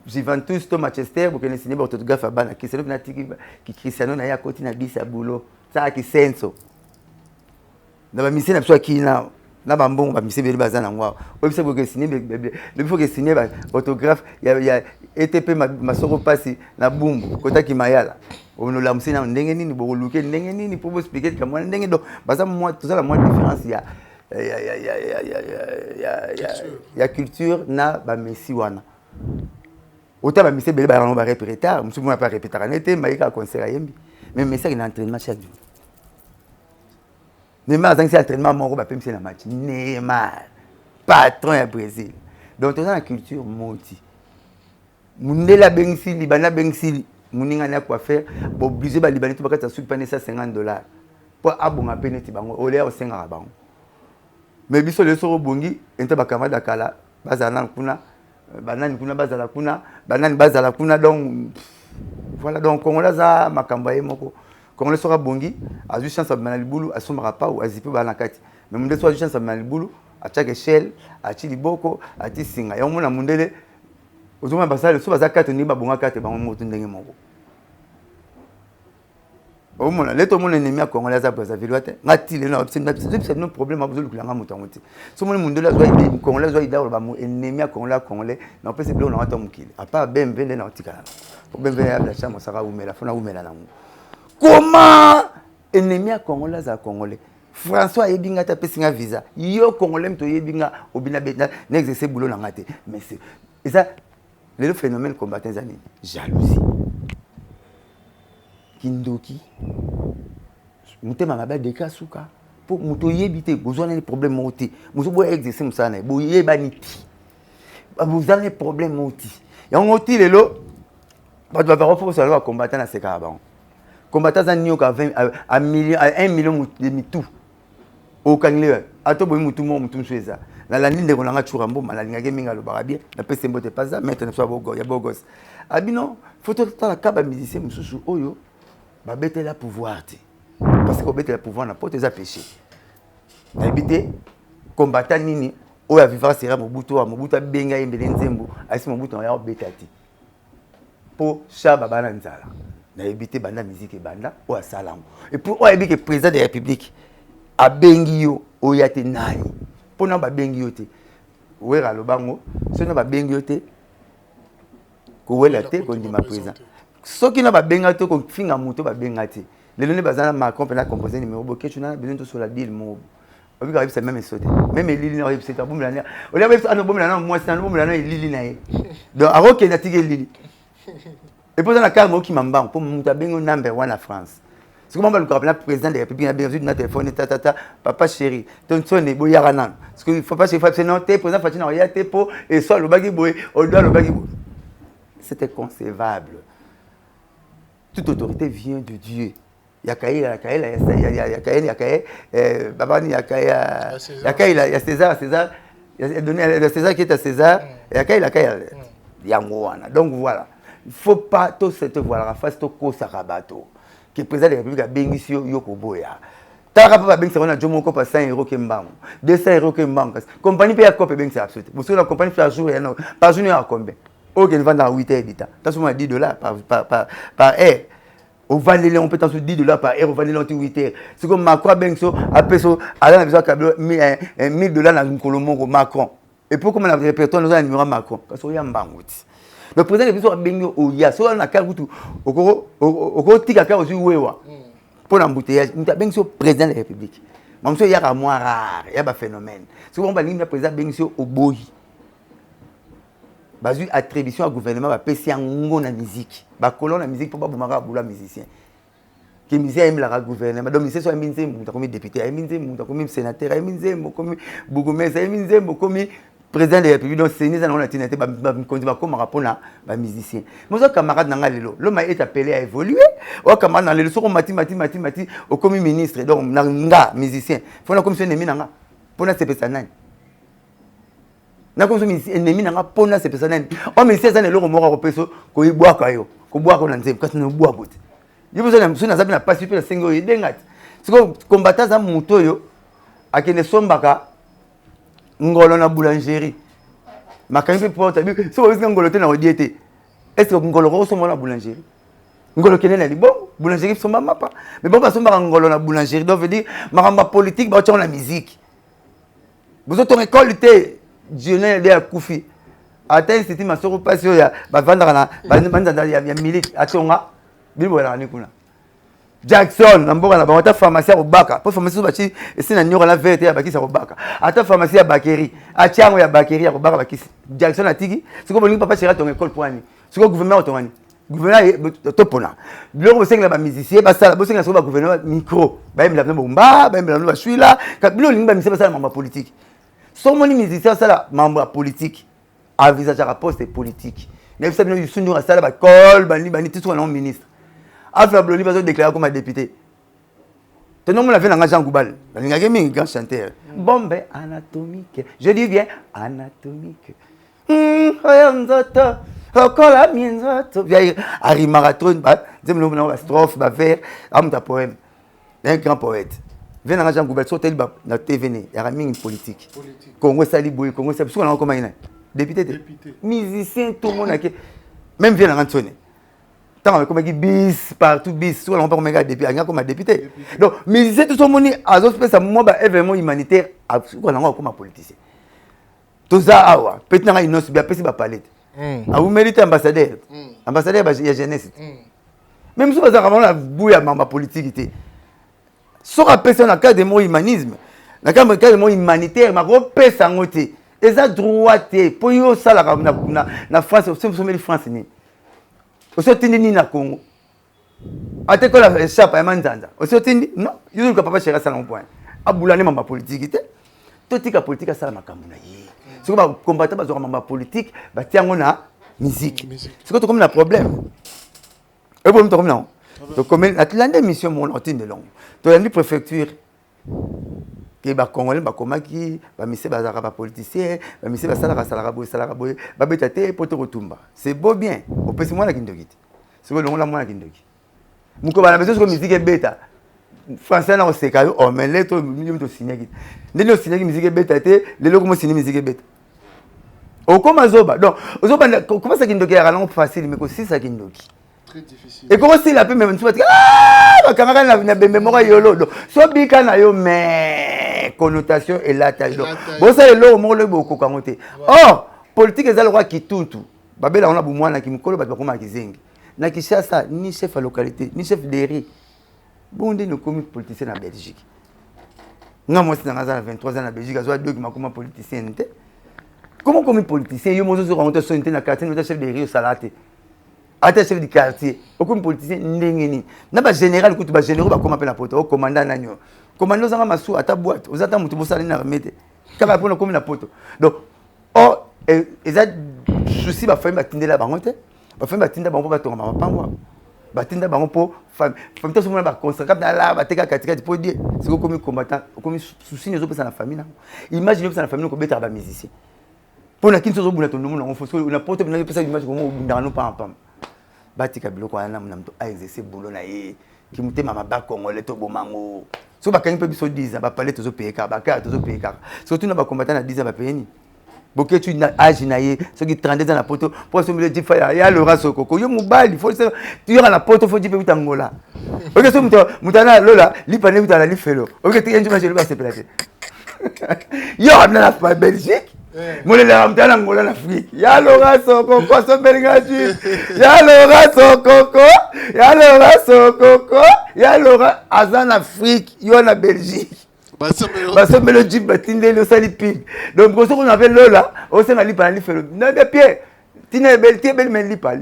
Juventus to Manchester pour qu'il signer autographe à bana Cristiano na tiki qui Cristiano na ya côté na bis à boulot. Ça qui senso. Na ba mission na biso qui na ba mbongo ba mission beli bazana ngwa. O bisa pour qu'il signer le faut qu'il signer autographe ya ETP masoko pasi na bumbu kota ki mayala. On la musina ndenge nini boluke ndenge nini pour vous expliquer comment ndenge do baza moi tout ça la moins différence ya culture na ba Messi wana. Autant ba Messi beli ba non ba répéter, musu mo pas répéter n'était maïka concert yembi. Mais Messi il entraînement chaque jour. Neymar a un entraînement mon ba pemse na match. Neymar patron ya Brésil. Donc dans la culture multi. Mundela bengsi libana bengsi muninga na quoi faire obligé ba libanais tout bakata souki pa $150 pour abonga peneti bango ole o senga bango mais biso le soro bongi enta bakama dakala bazana kuna banani kuna bazala kuna banani bazala kuna donc voilà donc Congolais za makambo moko Congolais sora bongi a juste chance ba libulu asomaka pa ou azipe ba nakati mais munde so a juste chance ba libulu a chaque échelle a ti liboko a ti singa yo mona mundele ozoma basale so baza kate ni babonga kate bango moto ndenge moko au moins les tout le monde ennemi à Congolais à Brazzaville ngati le na c'est un problème à besoin de kulanga moto ngoti so mon monde là doit aider Congolais doit aider ba ennemi à Congolais na peut se blo na wata mukili à part bembe na otikala pour bembe ya la chambre saka umela fona umela na mu comment ennemi à Congolais à Congolais François Ebinga ta pesinga visa yo Congolais mto Ebinga obina beta n'exercer boulot na ngate mais c'est et ça le phénomène combattant zani jalousie kindoki mutema maba deka suka pour muto yebite besoin des problèmes moti muso bo exercer musana bo yebaniti besoin des problèmes moti ya ngoti lelo ba va faire ça va combattre na seka ba combattre za nyoka 20 à million à 1 million de mitou au kangle ato bo mutu mo mutu sweza na la ninde konanga churambo malalinga ke minga lo barabie na pese mbote pas ça maintenant so bogo ya bogos abino photo tala kaba musicien mususu oyo ba bete la pouvoir ti parce que bete la pouvoir na pote za péché na bité combattant nini o ya vivre sera mobutu benga yembele nzembo asi mobutu ya betati po shaba bana nzala na bité banda musique banda o asalango et pour o yebike président de la république a bengi yo o yate nai po na ba bengi yo te wera lobango so na ba bengi yo te ko wela te ko ndima président soki na ba benga te ko finga muto ba benga te lelo ne bazana Macron pena composer numéro boké tu na besoin de sur la deal mo obi ka c'est même sauté même lili na c'est ta bomla na o le ba bomla na moi c'est na bomla na lili na ye donc a roke na tige lili et pour na ka mo ki mambang pour muta bengo number 1 na France c'est comment le rappelle président de la République a bien vu na téléphone tata papa chéri ton sonne boyara nan parce que il faut pas se faire non te président Fatina ya te po et soit le bagi boy au doit le bagi c'était concevable. Toute autorité vient de Dieu. Yakaï, Babani, Yakaï, César, il a donné César qui est à César, Yakaï, Yangoana. Donc voilà, il ne faut pas tout cette voilà, face au Kosarabato, qui est président de la République à Bengisio Yokoboya. Tara papa Bengis, on a Jomo Kopa 100 € Kembang, 200 € Kembang, compagnie paye à Kope Bengis absolument. Vous savez, la compagnie fait un jour et un autre, par jour, il y a combien? Ok, il vend dans 8 heures d'État. T'as souvent $10 par heure. Au Vanille, on peut t'en $10 par heure, au Vanille, on dit 8 heures. C'est comme Macron, Benso, après ça, Alain a besoin de $1000 dans une colombe Macron. Et pourquoi on a répertoire dans un numéro Macron? Parce qu'il y a un bangout. Le président de la Bengo, il y a soit un carreau, au côté de la carreau, pour l'embouteillage, nous avons Benso président de la République. Mais il y a un mois rare, il y a un phénomène. Souvent, on va dire le président Benso au Bohi. Bazu attribution au gouvernement va passer en ngo na musique ba colon na musique pour pas bomaka boula musicien qui musicien aime la gouvernement donc musicien soit minze mu comme député aime minze mu comme sénateur aime minze mu comme bourgmestre aime minze mu comme président de la République donc c'est nous on a tinité ba continue comme rapona ba musicien moi ça camarade nanga lelo l'homme est appelé à évoluer au camarade dans le soko mati au comme ministre donc nanga musicien faut na comme ennemi nanga pour na c'est personne na comme ennemi nanga pour na c'est personne o mais c'est ça le moko ko peso ko ibwaka yo ko bwaka na nzembe kasi no bwa bote yo besoin na suna zabi na passe pe na sengo yedengati siko combattant za moto yo akene sombaka ngolo na boulangerie makangi pe porte bi so wisi ngolo te na odiete est-ce que ngolo ko so na boulangerie ngolo kene na libo boulangerie somba mapa mais bon parce que ngolo na boulangerie donc veut dire maramba politique ba tchon la musique vous autres école te Dionel de Koufi atteint c'était ma soro passion ya ba vendre na ba ya milite atonga bibo la ni kuna Jackson namboka na bango pharmacie ya Obaka po pharmacie bachi esina nyora la vérité ya bakisa Obaka ata pharmacie ya Bakeri atiango ya Bakeri ya Obaka bakisi Jackson atiki siko bolingi papa chéri ton école poani siko gouvernement otongani gouvernement topona biloko bosenga ba musicien basala bosenga siko ba gouvernement micro ba yemela bomba ba yemela ba shuila ka biloko lingi ba musicien basala mamba politique so moni musicien sala mamba politique a visage à poste politique mais vous savez nous sundu sala ba col bani tout son ministre Alpha Blondy va se déclarer comme député. Tu n'as pas vu Jean Goubal. Il y a un grand chanteur. Bombe anatomique. Je dis bien anatomique. Okola mienzoto. Harry Marathon. J'aime le strophe, vers. Un poème. Un grand poète. Viens Jean Goubal. Sur tel na TVN. Il y a une politique. Congo Saliboy. Congo Saliboy. Qu'est-ce qu'on a comme député. Musicien, tout le monde. Même viens Anthony. Comme bis partout bis sur on peut comme député donc mais c'est tout ce monde à autres ça moi événement humanitaire comme politicien tout ça awa peut-être na innocent bien pesi ba palette a vous méritez ambassadeur il y a jeunesse même si ça vraiment la bouille à politique était sur la personne en cas de mon humanisme na cas de mon humanitaire ma gros pesa ngote et ça droité pour yo ça la France c'est France ni Osotindi ni na Congo. Ate ko la chapa ya manzanza. Osotindi non, yuzu ka papa chéra sala mon point. Abulane mamba politique te. Totika politique sala makambo na ye. Siko ba combattre ba zo mamba politique, ba tiango na musique. Siko to comme na problème. Et bon to comme non. To comme la tlande mission mon otinde long. To la préfecture que ba congolais ba komaki ba mise ba zaka ba politicien ba mise ba sala boy ba betate poto kotumba c'est beau bien au pesi mwana kindoki c'est le la mwana kindoki muko ba na besoin ko musique beta français na oseka yo o mais letto minimum to signer ki ndelo signer musique beta te lelo ko mo signer musique beta o koma zoba donc ozoba comment ça kindoki ya langue facile mais ko si ça kindoki difficile. Et comment c'est la paix même tu vas dire ah camarade na bembe moko yolo so bika na yo mais connotation et la taille bon ça le lo mo le boko kangote oh politique ezala kwa kituntu babela on a bumwana kimkolo ba koma kizengi na Kinshasa ni chef à localité ni chef de riz bonde no comme politicien en Belgique non moi c'est dans 23 ans en Belgique azo deux qui m'a comme politicien nté comment comme politicien yo mo zo rencontre son nté na quartier no chef de riz au salate ata chef du quartier aucun politicien ndengeni na ba général kutu ba généraux ba koma pe na poto au commandant nanyo commandant zanga masu ata boîte ozata mutu bosala na remete kaba pona komi na poto donc oh eza souci ba famille batindela bango te ba famille batinda bango ba tonga mapangwa batinda bango po famille to somona ba consacrer na la bateka katika po dire siko komi combattant komi souci nezo pesa na famille na imagine pesa na famille ko beta ba musicien pona kinso zo buna to numu na foso na poto na pesa image ko mo bunda no pam batika biloko wana mtu a exercer boulot na ye ki mutema maba congolais to bomango so bakangi pe biso 10 ba palais tozo payer ka ba carte tozo payer ka surtout na ba combattant na 10 ba payer ni boke tu na âge na ye so ki 32 ans na poto pour so mele difa ya le raso koko yo mubali faut tu y a na poto faut dipe utangola ok so mutana lola lipa ne mutana li felo ok tu enjuma je le ba se placer yo na la Belgique Moi, les Ramdana Angola en Afrique. Y'a le raso coco, son belgaji. Y'a le raso coco. Y'a le raso coco. Y'a le Azan Afrique. Y'a la Belgique. Parce que le jeep batinde le salipig. Donc, quand on appelle Lola, on s'est allé par l'ifelo. Non, des pieds. Tina belle, t'es belle, mais lipa.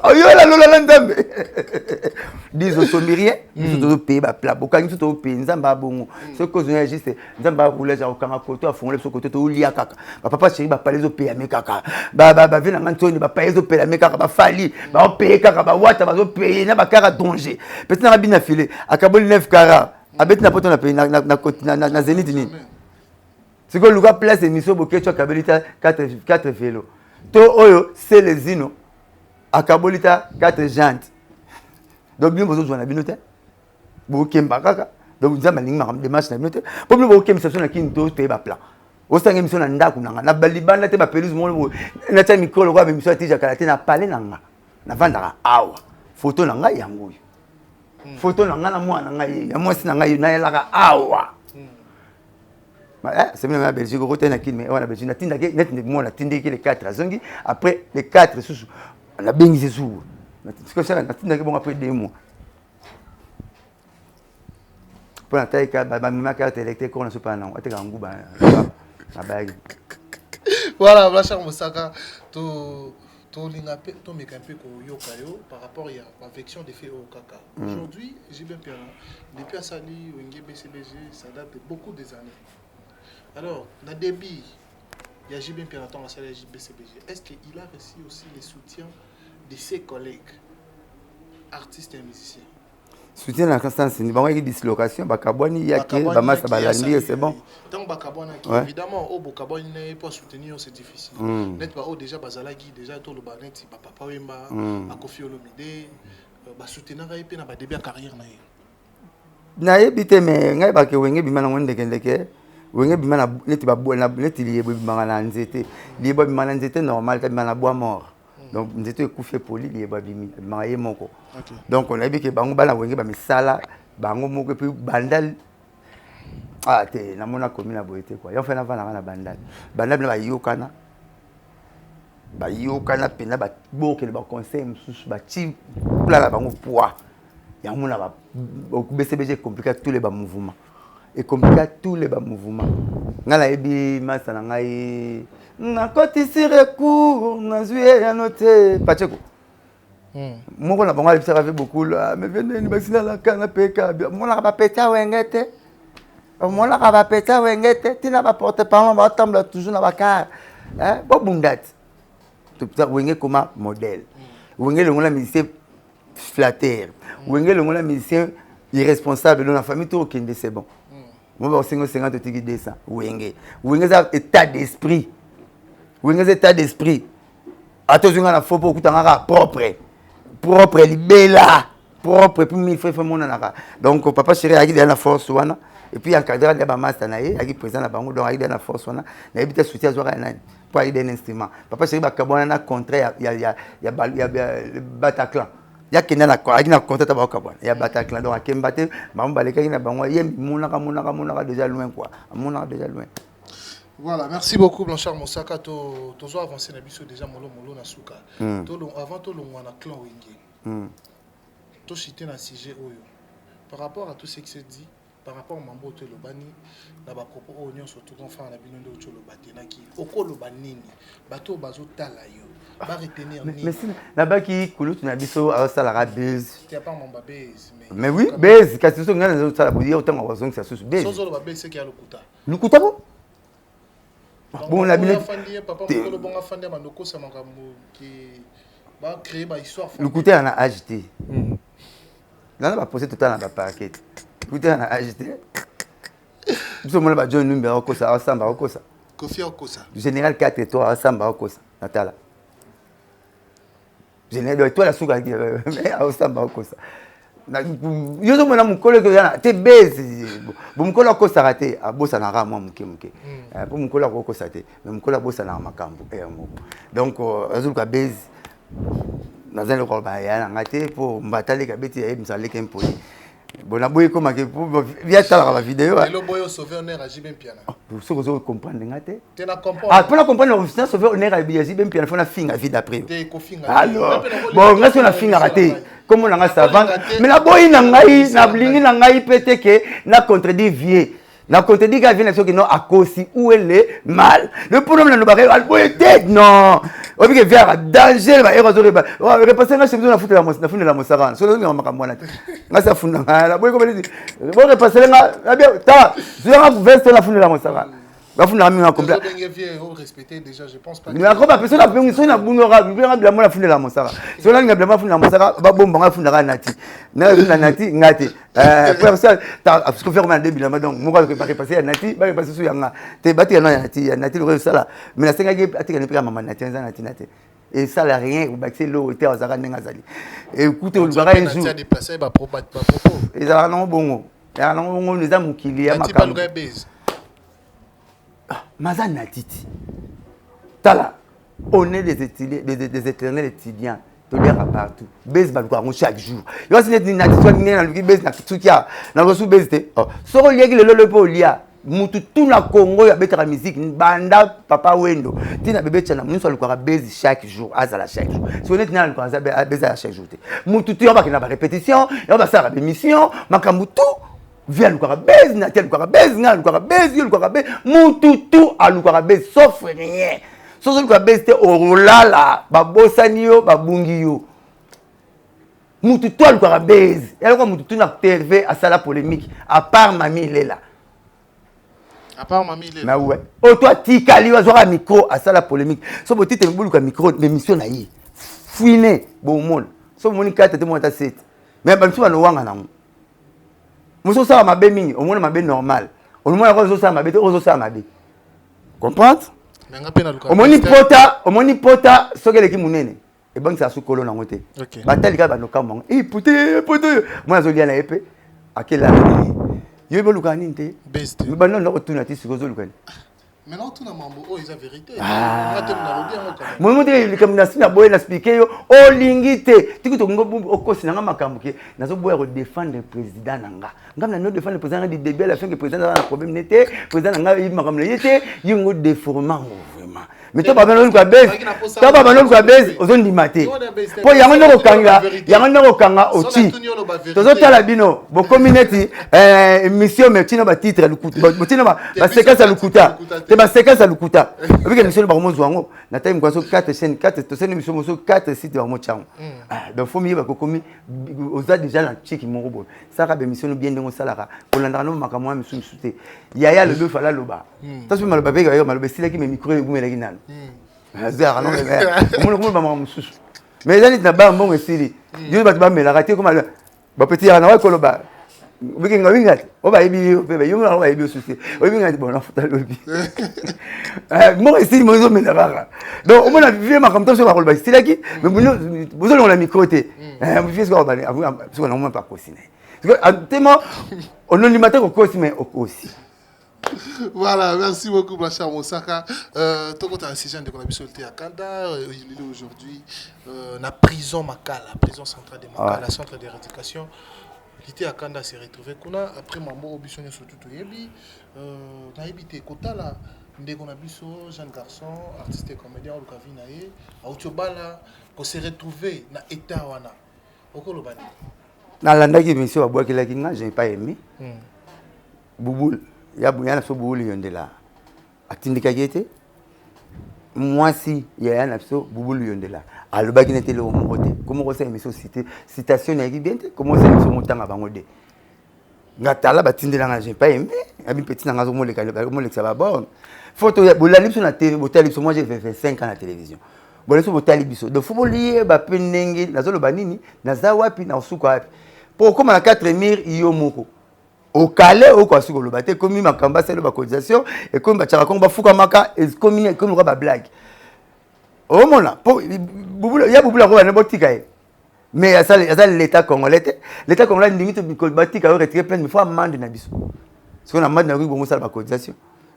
Oh, yo la Lola l'endame. Dis au sommirien, dis au pays ba plat bokangi tout au pays nzamba bongo ce cause on juste nzamba rouler ja okanga koto afongole so koto to lia kaka ba papa chéri ba palais au pays amekaka ba vina ngantoni ba palais au pays amekaka ba fali ba au pays kaka ba wata ba au pays na ba kara danger peut-être na bina filé akaboli 9 kara abeti na poto na pays na Zénith ni c'est que le gars place émission boké tu akabelita 4 vélos to oyo c'est les zino akabolita 4 jantes donc bien besoin de binote boké mbakaka donc nous avons des matchs na binote pour nous boké mission na kinto te ba plan au sang émission na ndaku na balibana te ba pelouse mo na ta micro le gars émission tija kala te na parler nanga na vandaka awa photo na ngai yango photo na ngana mwana ngai ya mwasi na ngai na yelaka awa c'est bien la Belgique côté na kin mais on a Belgique na tinda ke net mo na tinde ke les 4 azongi après les 4 sous on a bengi sous parce que ça na tinda ke bon après 2 mois pour la taille ka ba ma carte électrique on a pas non ate ka nguba na bag voilà Blanchard Moussaka to linga pe to meka pe ko yoka yo par rapport à l'affection des faits au kaka aujourd'hui j'ai bien peur depuis à Sali ou Ngé BCBG ça date de beaucoup des années. Alors, dans le débit, il y a JB Pierre à la BCBG. Est-ce qu'il a reçu aussi le soutien de ses collègues, artistes et musiciens? Soutien dans le sens, il y a une dislocation, Bakabouani, il y a c'est bon. Donc, Bakabouani, évidemment, au Bakabouani n'est pas soutenu, c'est difficile. N'est pas déjà Bazalagi, déjà tout le Banet, Papa Wemba, Kofi Olomide, soutenir et puis na début carrière na. Na yebite mais ngai ba ke wenge bimana wonde kendeke. Wenge bimana neti ba neti liye bimana na nzete. Liye ba bimana nzete normal ka bimana bois mort. Donc nzete ekufe poli liye ba bimana ye moko. Donc on a vu que bango bana wenge ba misala bango moko puis bandal ah te na mona komi na boyete quoi. Yo fa na vana na bandal. Bandal ba yokana. Ba yokana pena ba boke ba conseil msusu ba ti plala bango poids. Ya mona ba BCBG compliqué tous les mouvements. Et compliqué tous les mouvements. Ngala ebi masa na ngai na koti sireku na zuye ya note pacheko. Moko na bango alipsa avec beaucoup là mais venez ni basina la kana peka mona ba peta wengete. Mona ba peta wengete tina ba porte parole ba tamba toujours na ba car. Hein bo bundat. Tout ça wenge comme modèle. Wenge le ngona musicien flatteur. Wenge le ngona musicien irresponsable dans la famille tout okende c'est bon. Moi, je 50 tiki descend. Wenge ça état d'esprit. Wenge état d'esprit. Attention à la faux pour kutanga propre libella propre puis mi fait mon nana. Donc papa chéri a dit la force wana et puis encadrer la master na ye, a dit présent na bango donc a dit la force wana. Na ebita soutien zora na pour aider un instrument. Papa chéri ba kabona na contrat ya Bataclan. Il y a quelqu'un qui a contact avec Kabouani. Il y a Bataclan. Donc, il y a un qui a déjà loin. Voilà, merci beaucoup, Blanchard Moussaka. Tu as avancé déjà Molo Nasuka. Avant, tu as un clan Wenge. Tu as cité un sujet. Par rapport à tout ce qui s'est dit, par rapport à Mambo Lobani, na ba kopo onyo surtout enfant na binondo cholo batenaki okolo banini bato bazo tala yo ba retenir ni mais na ba ki kulutu na biso a sala ra base tu pas mon base mais oui base kasi so ngana zo sala bodi autant wa zonga ça base so zo ba base ki a lukuta bo bon la bino papa mokolo bonga fandi mandoko sa makambo ki ba créer ba histoire lukuta na agité là ba poser total na ba paquet lukuta na agité nous sommes là John Numba Okosa ensemble Okosa Kofi Okosa général 4 étoiles ensemble Okosa Natala général étoile la souka mais ensemble Okosa yo zo mona mukolo que yana te base bo mukolo Okosa raté abosa na ra moi muke pour mukolo Okosa te mais mukolo abosa na makambo donc azuluka base dans un rôle ba yana ngate pour mbatale ka beti ya msale kempoli. Bon, aboye comme que pour via la vidéo. Le boy sauver honneur à JB Piana. Pour ce que vous comprenez ngate. Tu na comprendre. Ah, pour la comprendre l'officier sauver honneur à JB Piana, faut na finga vie d'après. Te kofinga. Alors, bon, ngati on a finga raté. Comme on a savant. Mais la boy na ngai, na blingi na ngai pété que na contredit vieux. Na contredit gars viennent que non à cause où elle est mal. Le problème ne va pas être non. On veut que vers danger va éroser ba. On va repasser na chemise na foutre la mosara. So on va makamwana. Na sa funda la boy comme dit. Bon repasser na bien ta. Je vais veste la funda la mosara. Va funda mi na complet. Respecter déjà je pense pas. Mais encore pas personne a besoin so na bunora, bien bien la funda la mosara. So là na bien funda la mosara ba bomba nga funda nati. Na nati ngati. Pour ça parce que faire un début là donc moi que pas passer à nati ba passer sur yanga te bati na nati le ça là mais la senga ati kana pika maman nati nati et ça là rien ou baxer l'eau était aux arènes ngazali et écoutez on va un jour déplacer ba propos et ça non bon ya non bon nous avons kili ya makam maza natiti tala on est des éternels étudiants tolera partout base ba ko chaque jour yo c'est ni nati soit ni na luki base na tukia na ko su base te so ko lieki le po lia mutu tuna Congo ya betara musique banda papa wendo tina bebe tchana muso alukwa base chaque jour azala chaque jour so net na alukwa base chaque jour te mutu tu ba kina ba répétition yo ba sara émission makambutu via alukwa base na tel alukwa base na alukwa base yo alukwa base mutu tu alukwa base sauf rien so alukwa base te orolala babosani yo babungi yo mutu tu alukwa base alukwa mutu tu na TV à sala polémique à part Mami Lela. À part Mami Lela. Mais ouais. Oh toi tikali wa zora micro à ça la polémique. So boti te mbulu ka micro l'émission na yi. Fouiné bon monde. So moni kata te monta 7. Mais ba mtu wanga na mu. Muso sa mabe mingi, o mona mabe normal. O mona ko zo sa mabe te o zo sa mabe. Comprendre? Mais nga pena luka. O moni pota sokele ki munene. E bangi sa su kolo na ngote. OK. Batali ka ba no kama. Eh pote. Moi zo lia na épée. Akela. Yo be luka ninte. Best. Mais non non retourner ti sikozo luka. Maintenant tout na mambo oh ils a vérité. Nga te na lobi yango quand même. Moi monte comme na sina boye na expliquer yo o lingite. Tikuto ngo okosi na makambo ke nazo boya ko défendre le président nanga. Ngam na no défendre le président di début à la fin que le président a un problème n'était président nanga il makambo yete yingo déformant vraiment. Mais toi pas non ko base. Toi pas non ko base ozondi maté. Po yango no kanga oti. Tozo tala bino bo community mission metino ba titre lukuta. Botino ba séquence lukuta. Te ba séquence lukuta. Avec émission ba mo zwango. Na time kwa so 4 chaînes 4 to scène émission so 4 sites ba mo chango. Donc faut mieux ba ko komi oza déjà na chiki mo robo. Ça ka ba émission bien ndengo salaka. Ko landana no makamwa misu sute. Yaya le bœuf ala loba. Tasu maloba be ga maloba sila ki me micro e gumela kinana. Azar non mais on ba mo susu. Mais là na ba mbongo esili. Yo ba ba mela raté comme ba petit na wa koloba. Winga o ba ibi pe yo na ba ibi susu. O winga bon na futa lobi. Mo esili mo zo mela rara. Donc on a vu ma comme ça ba koloba sila ki mais vous on la micro te. Vous faites quoi ba parce qu'on a moins pas cosiné. Parce que tellement on a limité au cosine mais aussi. Voilà, merci beaucoup, Blanchard Moussaka. Tout le sujet de la à Kanda, aujourd'hui, la prison Makala, la prison centrale de Makala, le centre d'éducation. L'ité à Kanda s'est retrouvé. Après, maman, obissionné sur tout le Yébi, n'a habité Kota là, Ndegonabiso, jeune garçon, artiste et comédien, au Kavinae, à Otiobala, qu'on s'est retrouvé dans l'état wana. Au Kolobani. Dans l'andaki, monsieur, à boire qu'il a dit, je n'ai pas aimé. Bouboule. Ya buyana so bubuli yondela atindika gete moi si ya na so bubuli yondela alobaki nete le mokote comment ko sa émission cité citation na bien comment ça émission motanga bango de ngatala batindela nga j'ai pas aimé abi petit na ngazo mo le ça bon photo ya bolali so na télé botali so moi j'ai fait 5 ans à la télévision bolali so botali biso de football lié ba penenge nazo lo banini na za wapi na usuko wapi pour comme na 4 murs iyo moko au calais au quoi sur le bateau comme ma camba c'est la cotisation et comme bachara comme bafuka maka et comme ba blague au mona pour bubula ya bubula ko na botika mais ça l'état congolais limite batika retirer plein de fois amende na biso parce qu'on a amende na bon ça la cotisation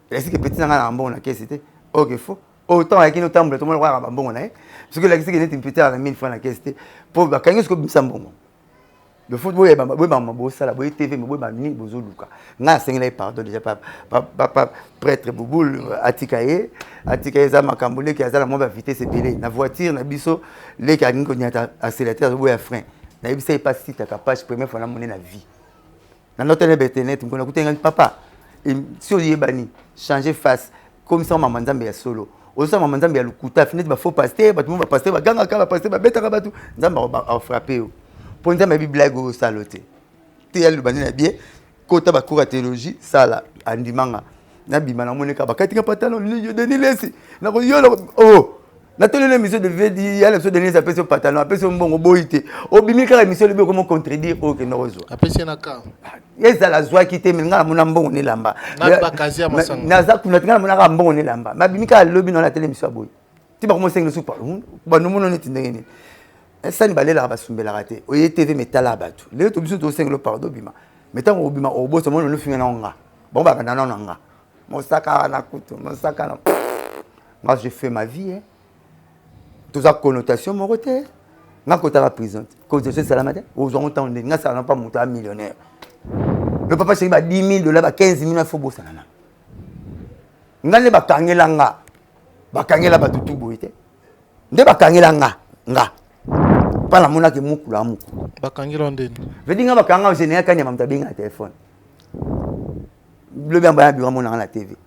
est-ce que petit na bon na caisse c'était OK faux autant avec une tamble tout le monde va bon na parce que la caisse qui est petit à 1000 francs na caisse pour ba kangi ce que bisambongo. Le football est ça la TV mais ni bozoluka nga sengela pardon déjà pas prêtre bouboule atikaye za makambule ki azala mo ba vitesse epelé na voiture na biso les ka ngi ko nyata accélérateur bo ya frein na ibisa pas si ta capable première fois na monner la vie na notre internet ngona kutenga papa si oyebani changer face comme ça mama nzambe ya solo osa mama nzambe ya lukuta finit ba faux pasteur ba tout ba pasteur ba ganga ka ba pasteur ba betaka ba tout nzambe a frapper yo pour nzambe bi blague au saloté te ya lubani na bien kota ba cours théologie sala andimanga na bima na moneka ba katika pantalon ni Denis Lesi na ko yo oh na télé l'émission de vedi ya l'émission de Denis appelle son pantalon appelle son bongo boité obimi ka émission le comment contredire o ke nozo appelle na ka yeza la joie qui te menga mona mbongo ne lamba na ba kazi ya masanga na za kuna tanga mona ka mbongo ne lamba mabimi ka lobi na télé émission boy ti ba ko mo sengi so pa ba no mono ne tindengeni esa ni balela ba sumbela raté o ye TV metala batu le to biso to sengi lo pardon bima metango obima oboso mono no finga na nga bon ba kana na nga mosaka na kutu mosaka na moi j'ai fait ma vie hein toute sa connotation mon côté nga kota la prison cause de ce salamade aux ont dit nga ça n'a pas monté à millionnaire le papa chéri ba 10 000 $, ba 15 000 faut bosana na nga le bakangela nga bakangela ba tutu boité nde bakangela nga pas la mona ke mukula mukulu bakangela ndeni veut nga bakanga au général kanya mamta binga téléphone le bien ba bureau mona na TV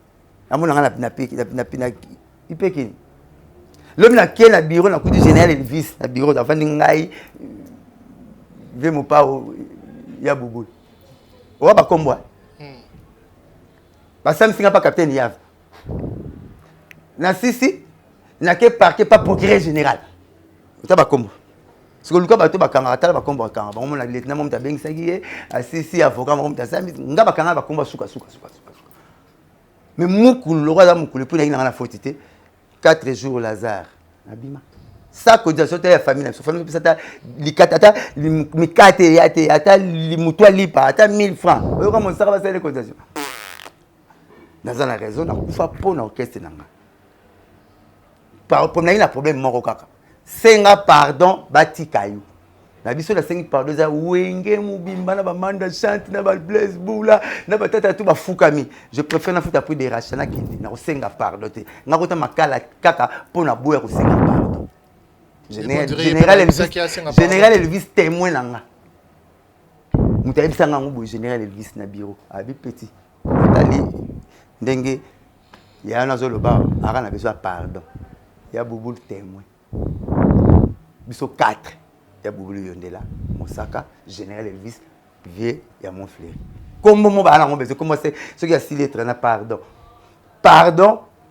amona na piki na ipeki l'homme na qui na bureau na coup du général Elvis na bureau d'avant ngai ve mo pa ya bubu o ba kombo ba sam singa pa capitaine yav na sisi na ke parquet pas procureur général ta ba kombo ce que luka ba to ba kanga ta ba kombo kanga ba mo na lieutenant mo ta bengi sagi sisi avocat mo ta sami nga ba kanga ba kombo suka mais mukulu le roi da mukulu pour na fautité 4 jours Lazare abima ça cotisation de la famille so famille ça likata mikate yate ata limutwa lipa ata 1000 francs oyo comme ça va faire cotisation dans la raison na kufa pour na orchestre nanga par problème na problème moko kaka senga pardon batikayu na biso la sengi pardon za wenge mubimba na ba manda chante na ba blaze bula na ba tata tout ba fukami je préfère na futa pour des rachana kindi na senga pardon te na kota makala kaka pona boya ko senga pardon général Elvis témoin nanga mutayi bisanga ngubo général Elvis na bureau abi petit tali ndenge ya na zolo ba ara na besoin pardon ya bubul témoin biso 4 ya bubulu yondela mosaka général Elvis vie ya mon frère comme mo ba na ngombe comme c'est ce qui a 6 lettres na pardon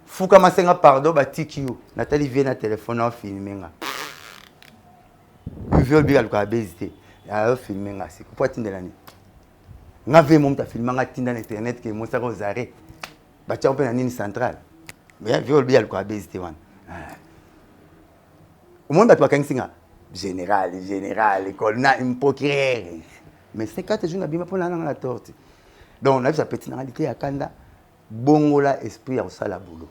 fuka masenga pardon ba tikio Nathalie vie na téléphone na filmenga viol bi alka bezité ya filmenga c'est pour tindela ni nga ve mo mta filmanga tinda na internet ke mo saka ozare ba tia na nini central mais viol bi alka bezité wan au monde ba twakangisinga général, école, un procureur. Mais c'est 4 jours, on a pour la torte. Donc, on a vu sa petite réalité à Kanda. Bongola, esprit, à ça la boulot.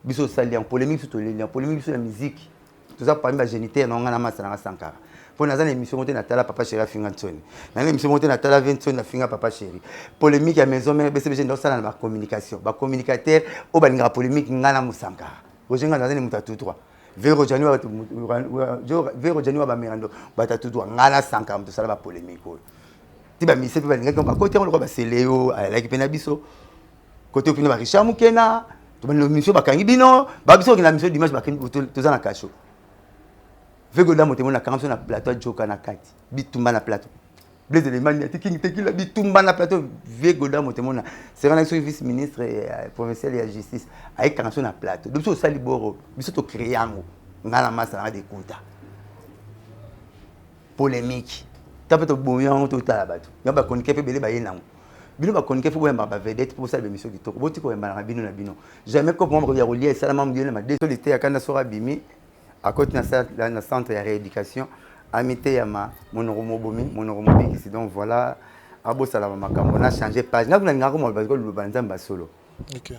Biso sali en polémique sur la musique. Tout ça parmi la géniteur, on a un masse dans la Sankara. Pour nous, l'émission montée Natala, papa chéri, Finga Tony. Dans l'émission montée Natala, 20 la Finga, papa chéri. Polémique à maison, mais c'est dans ça dans la communication. La communicateur, au balinga polémique, ngana Mousankara. Rojenga dans les moutatu 3. Vero January ba mirando batatu do ngala sanka mto sala ba polémique tiba mise pe balinga ko côté on ko ba seleo ala ki pena biso côté opina ba Richard Mukena to ban mission ba kangi bino ba biso ki na mission dimanche ba kin to za na kasho vego da motemo na kamso na plateau joka na kati bitumba na plateau blaise le mani ati king la bitumba na plateau vego da motemo na c'est un vice ministre provincial de la justice avec kanso na plateau biso sali boro biso to créer yango ngala masa na découte polémique tapeto boyan to tala bato ngaba konike pe bele ba yenango bino ba konike pe boyamba ba vedette pour ça l'émission du toko boti ko yamba na bino na bino jamais ko membre ya relier ça la membre de ma désolité ya kana sora bimi à côté na centre de rééducation amité ya ma monoromo biki donc voilà abo sala makambo na changer page na kuna ngako mo parce que le banzamba solo OK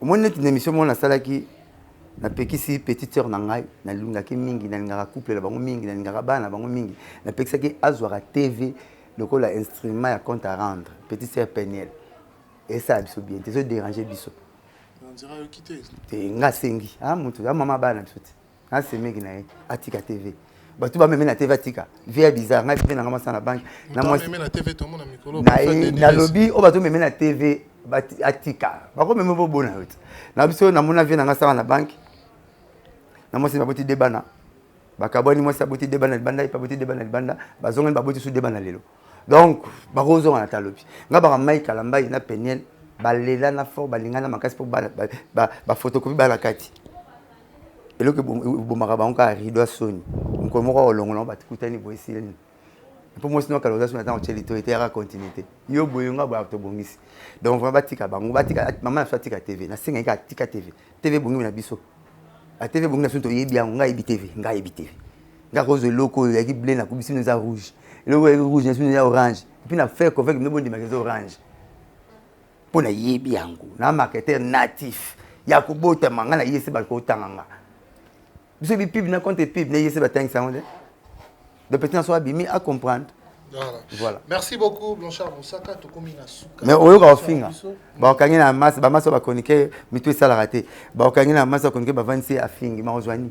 au net une émission mon na sala ki na pekisi petite sœur na ngai na lunga ki mingi na ngaka couple la bango mingi na ngaka bana bango mingi na pekisa ki azwara TV lokola instrument ya compte à rendre petite sœur Peniel et ça biso bien te se déranger biso on dirait quitter te nga sengi mutu ya mama bana biso te na semeki na atika TV bato bameme na TV atika vie bizarre ngai mpe nanga masa na banque na moi meme na TV to mona mikolo na lobby o bato meme na TV atika bako meme bo bona yote na biso na mona vie nanga sala na banque na moi c'est baboti debana bakaboni moi c'est baboti debana libanda pa baboti debana libanda bazongani baboti su debana lelo donc bakozo na talobi nga ba mai kalamba ina peniel balela na fort balingana makasi po ba photocopie ba la kati eloko bomaka bango ka rido soni mko moko olongola batikutani boisili po mo sino kaloza sona ta ochelito était à continuité yo boyonga ba to bongisi donc vraiment batika bango batika maman na tika TV na singa ka tika TV bongi na biso a TV bongi na so to yebi yango nga yebi TV nga yebi TV nga kozo loko ya ki bleu na kubisi na rouge eloko ya rouge na sino ya orange puis na faire avec no bondi magasin orange pour na yebi yango na marketeur natif ya kubota manga na yesi ba ko tanganga biso bi pib na compte pib na yesi ba tang ça de petit soit abimi à comprendre. Voilà. Merci beaucoup Blanchard Moussaka tokomina suka. Mais oyo ka finga. Ba kangi na masse ba masse ba konike mitu sala raté. Ba kangi na masse konike ba vansi a fingi ma rejoindre.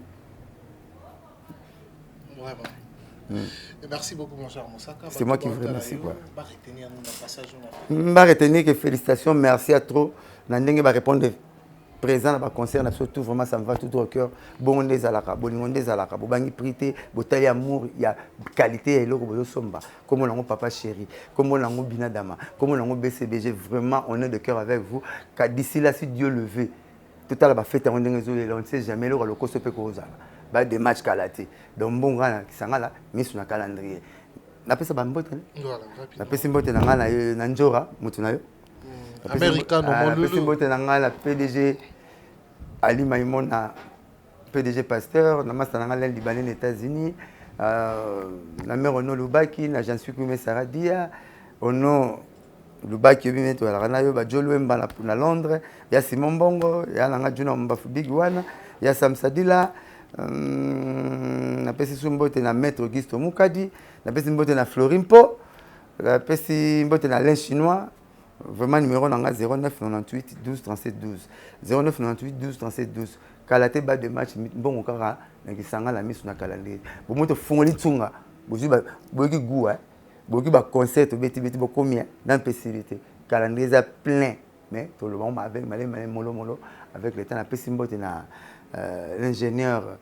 Vraiment. Et merci beaucoup Blanchard Moussaka. C'est moi qui vous remercie quoi. Ba retenir notre passage ba retenir que félicitations, merci à trop. Na ndenge ba répondre présent dans le concert, surtout vraiment ça me va tout au cœur. Bon des alaka, bon des alaka, bon bangi prité, botali amour, il y a qualité et l'eau bozo somba. Comme on a mon papa chéri, comme on a mon binadama, comme on a mon BCBG, vraiment on est de cœur avec vous. Car d'ici là si Dieu le veut, tout à l'heure fête on ne sait jamais le costo pe koza. Ba des matchs kalaté. Donc bon grand qui s'en là, mis sur un calendrier. Na pesa ba mbote. Voilà, rapidement. Na pesa mbote na njora mutu na yo. Américain au monde la PDG Ali Maïmona PDG Pasteur na master na Libanais aux États-Unis la mère Ono Lubaki na Jean-Sucre Kume Saradia Ono Lubaki bi meto la na yo ba Jolo Mba na Londres ya Simon Bongo ya na Juna Mbafu Big One ya Sam Sadila na pesi sumbote na Maître Auguste Mukadi na pesi mbote na Florimpo na pesi mbote na Lin Chinois. Vraiment numéro 09 98 12 37 12 09 98 12 37 12 kalaté bas de match bon kara na kisanga la mise na calendrier bo moto fongoli tsunga bozu ba boki goût boki ba concert beti bo combien dans possibilité calendrier za plein mais tout le monde avec malé molo avec le temps la pesimbote na l'ingénieur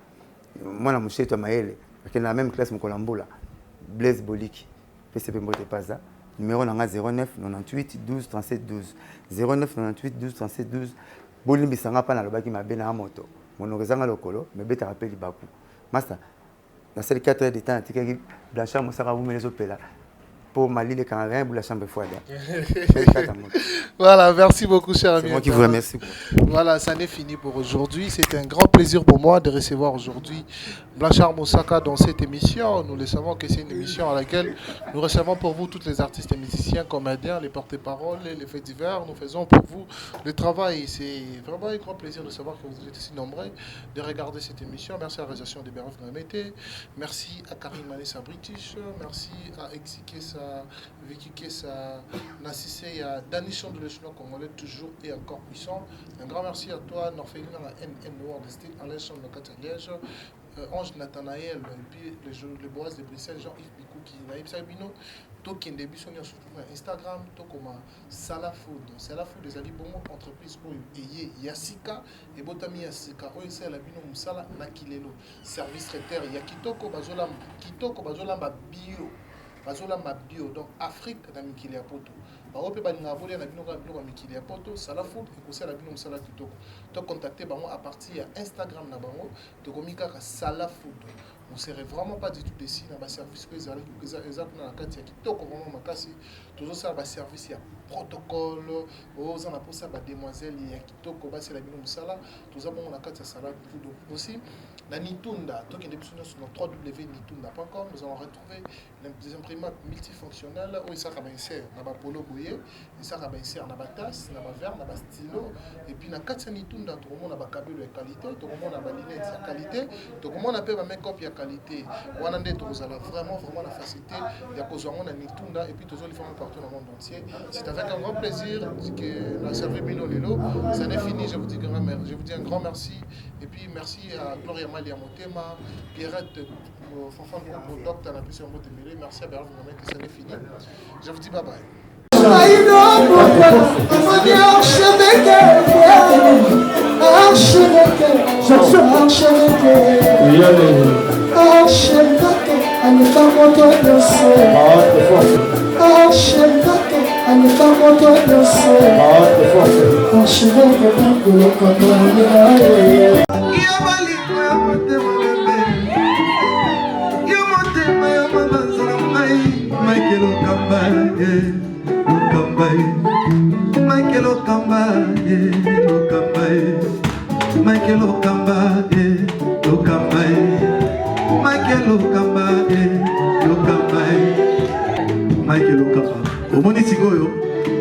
moi na monsieur to maele qui na même classe mokolambola Blaise Boliki PCP mbote pas ça. Numéro 09 98 12 37 12 09 98 12 37 12 Bolimbi sanga pa na lobaki mabe na moto monokezanga lokolo me beta rappeli baku master na seul 4 heures de temps tikaki Blanchard Moussaka vous les opéra pour Mali les Canadiens pour la chambre froide. Voilà, merci beaucoup cher ami. C'est moi qui vous remercie. Voilà, ça n'est fini pour aujourd'hui. C'est un grand plaisir pour moi de recevoir aujourd'hui Blanchard Moussaka dans cette émission. Nous le savons que c'est une émission à laquelle nous recevons pour vous tous les artistes et musiciens, comédiens, les porte-paroles, les faits divers. Nous faisons pour vous le travail. C'est vraiment un grand plaisir de savoir que vous êtes si nombreux de regarder cette émission. Merci à la réalisation de Berov Namete. Merci à Karim Manessa British. Merci à Exikesa, Vicky Kessa, Nassissé, à Dani Chandou, le chinois congolais, toujours et encore puissant. Un grand merci à toi, Norfélina, à NN World Estate, Alain Chandou, Liège, Ange Nathanaël, et puis le Boaz de Bruxelles, Jean-Yves Bikou, qui n'a pas Sabino, Tokin Début, sur Instagram, Tokoma, Salafood. Salafood, des alliés bon entreprise, Oye, Yassika, et Botami Yassika, Oye, c'est la Bino Moussala, Nakilelo, service traiteur, Yakitoko, Bazolam, Kitoko, Bazolam, Bio. Bazola Mabio, donc Afrique na mikili ya poto. Baope balinga voler na binoka biloko mikili ya poto, Salafood et conseil la bino musala kitoko. To contacter bango à partir de Instagram na bango, to komika ka Salafood. On ne serait vraiment pas du tout déçu dans le service que vous avez dans la carte qui est vraiment makasi. Toujours ça, le service, il y a protocole, aux en pour ça, demoiselle, il y a qui toko, c'est la bino musala. Tout avons la carte salade aussi. La Nitunda, tout qui est sur notre www.nitunda.com, nous allons retrouver des imprimantes multifonctionnelles où il s'est rabaissé dans la polo boyer, il s'est rabaissé dans la tasse, dans la verre, dans la stylo, et puis dans la carte Nitunda, tout le monde a un câble de qualité, tout le monde a une lunette de qualité, tout le monde a un make-up de qualité. On a vraiment la facilité, il y a cause on a Nitunda, et puis tous les femmes partout dans le monde entier. C'est avec un grand plaisir que nous avons servi Bino Lelo. Ça n'est fini, je vous dis un grand merci, et puis merci à Gloria Malia Motema, Pierrette Fanfan Combo, docteur la mission de Méré. Merci à Bernard Mohamed que ce n'est fini. Je vous dis bye bye.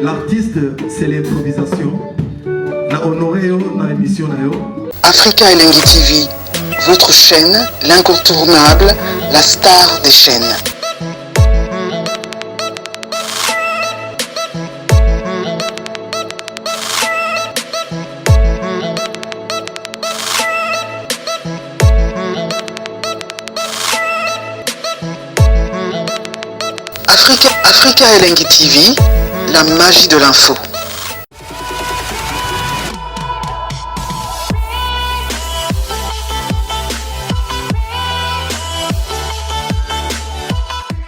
L'artiste, c'est l'improvisation. Na honoré na émission na yo. Africa Elengi TV, votre chaîne, l'incontournable, la star des chaînes. Africa Elengi TV, la magie de l'info.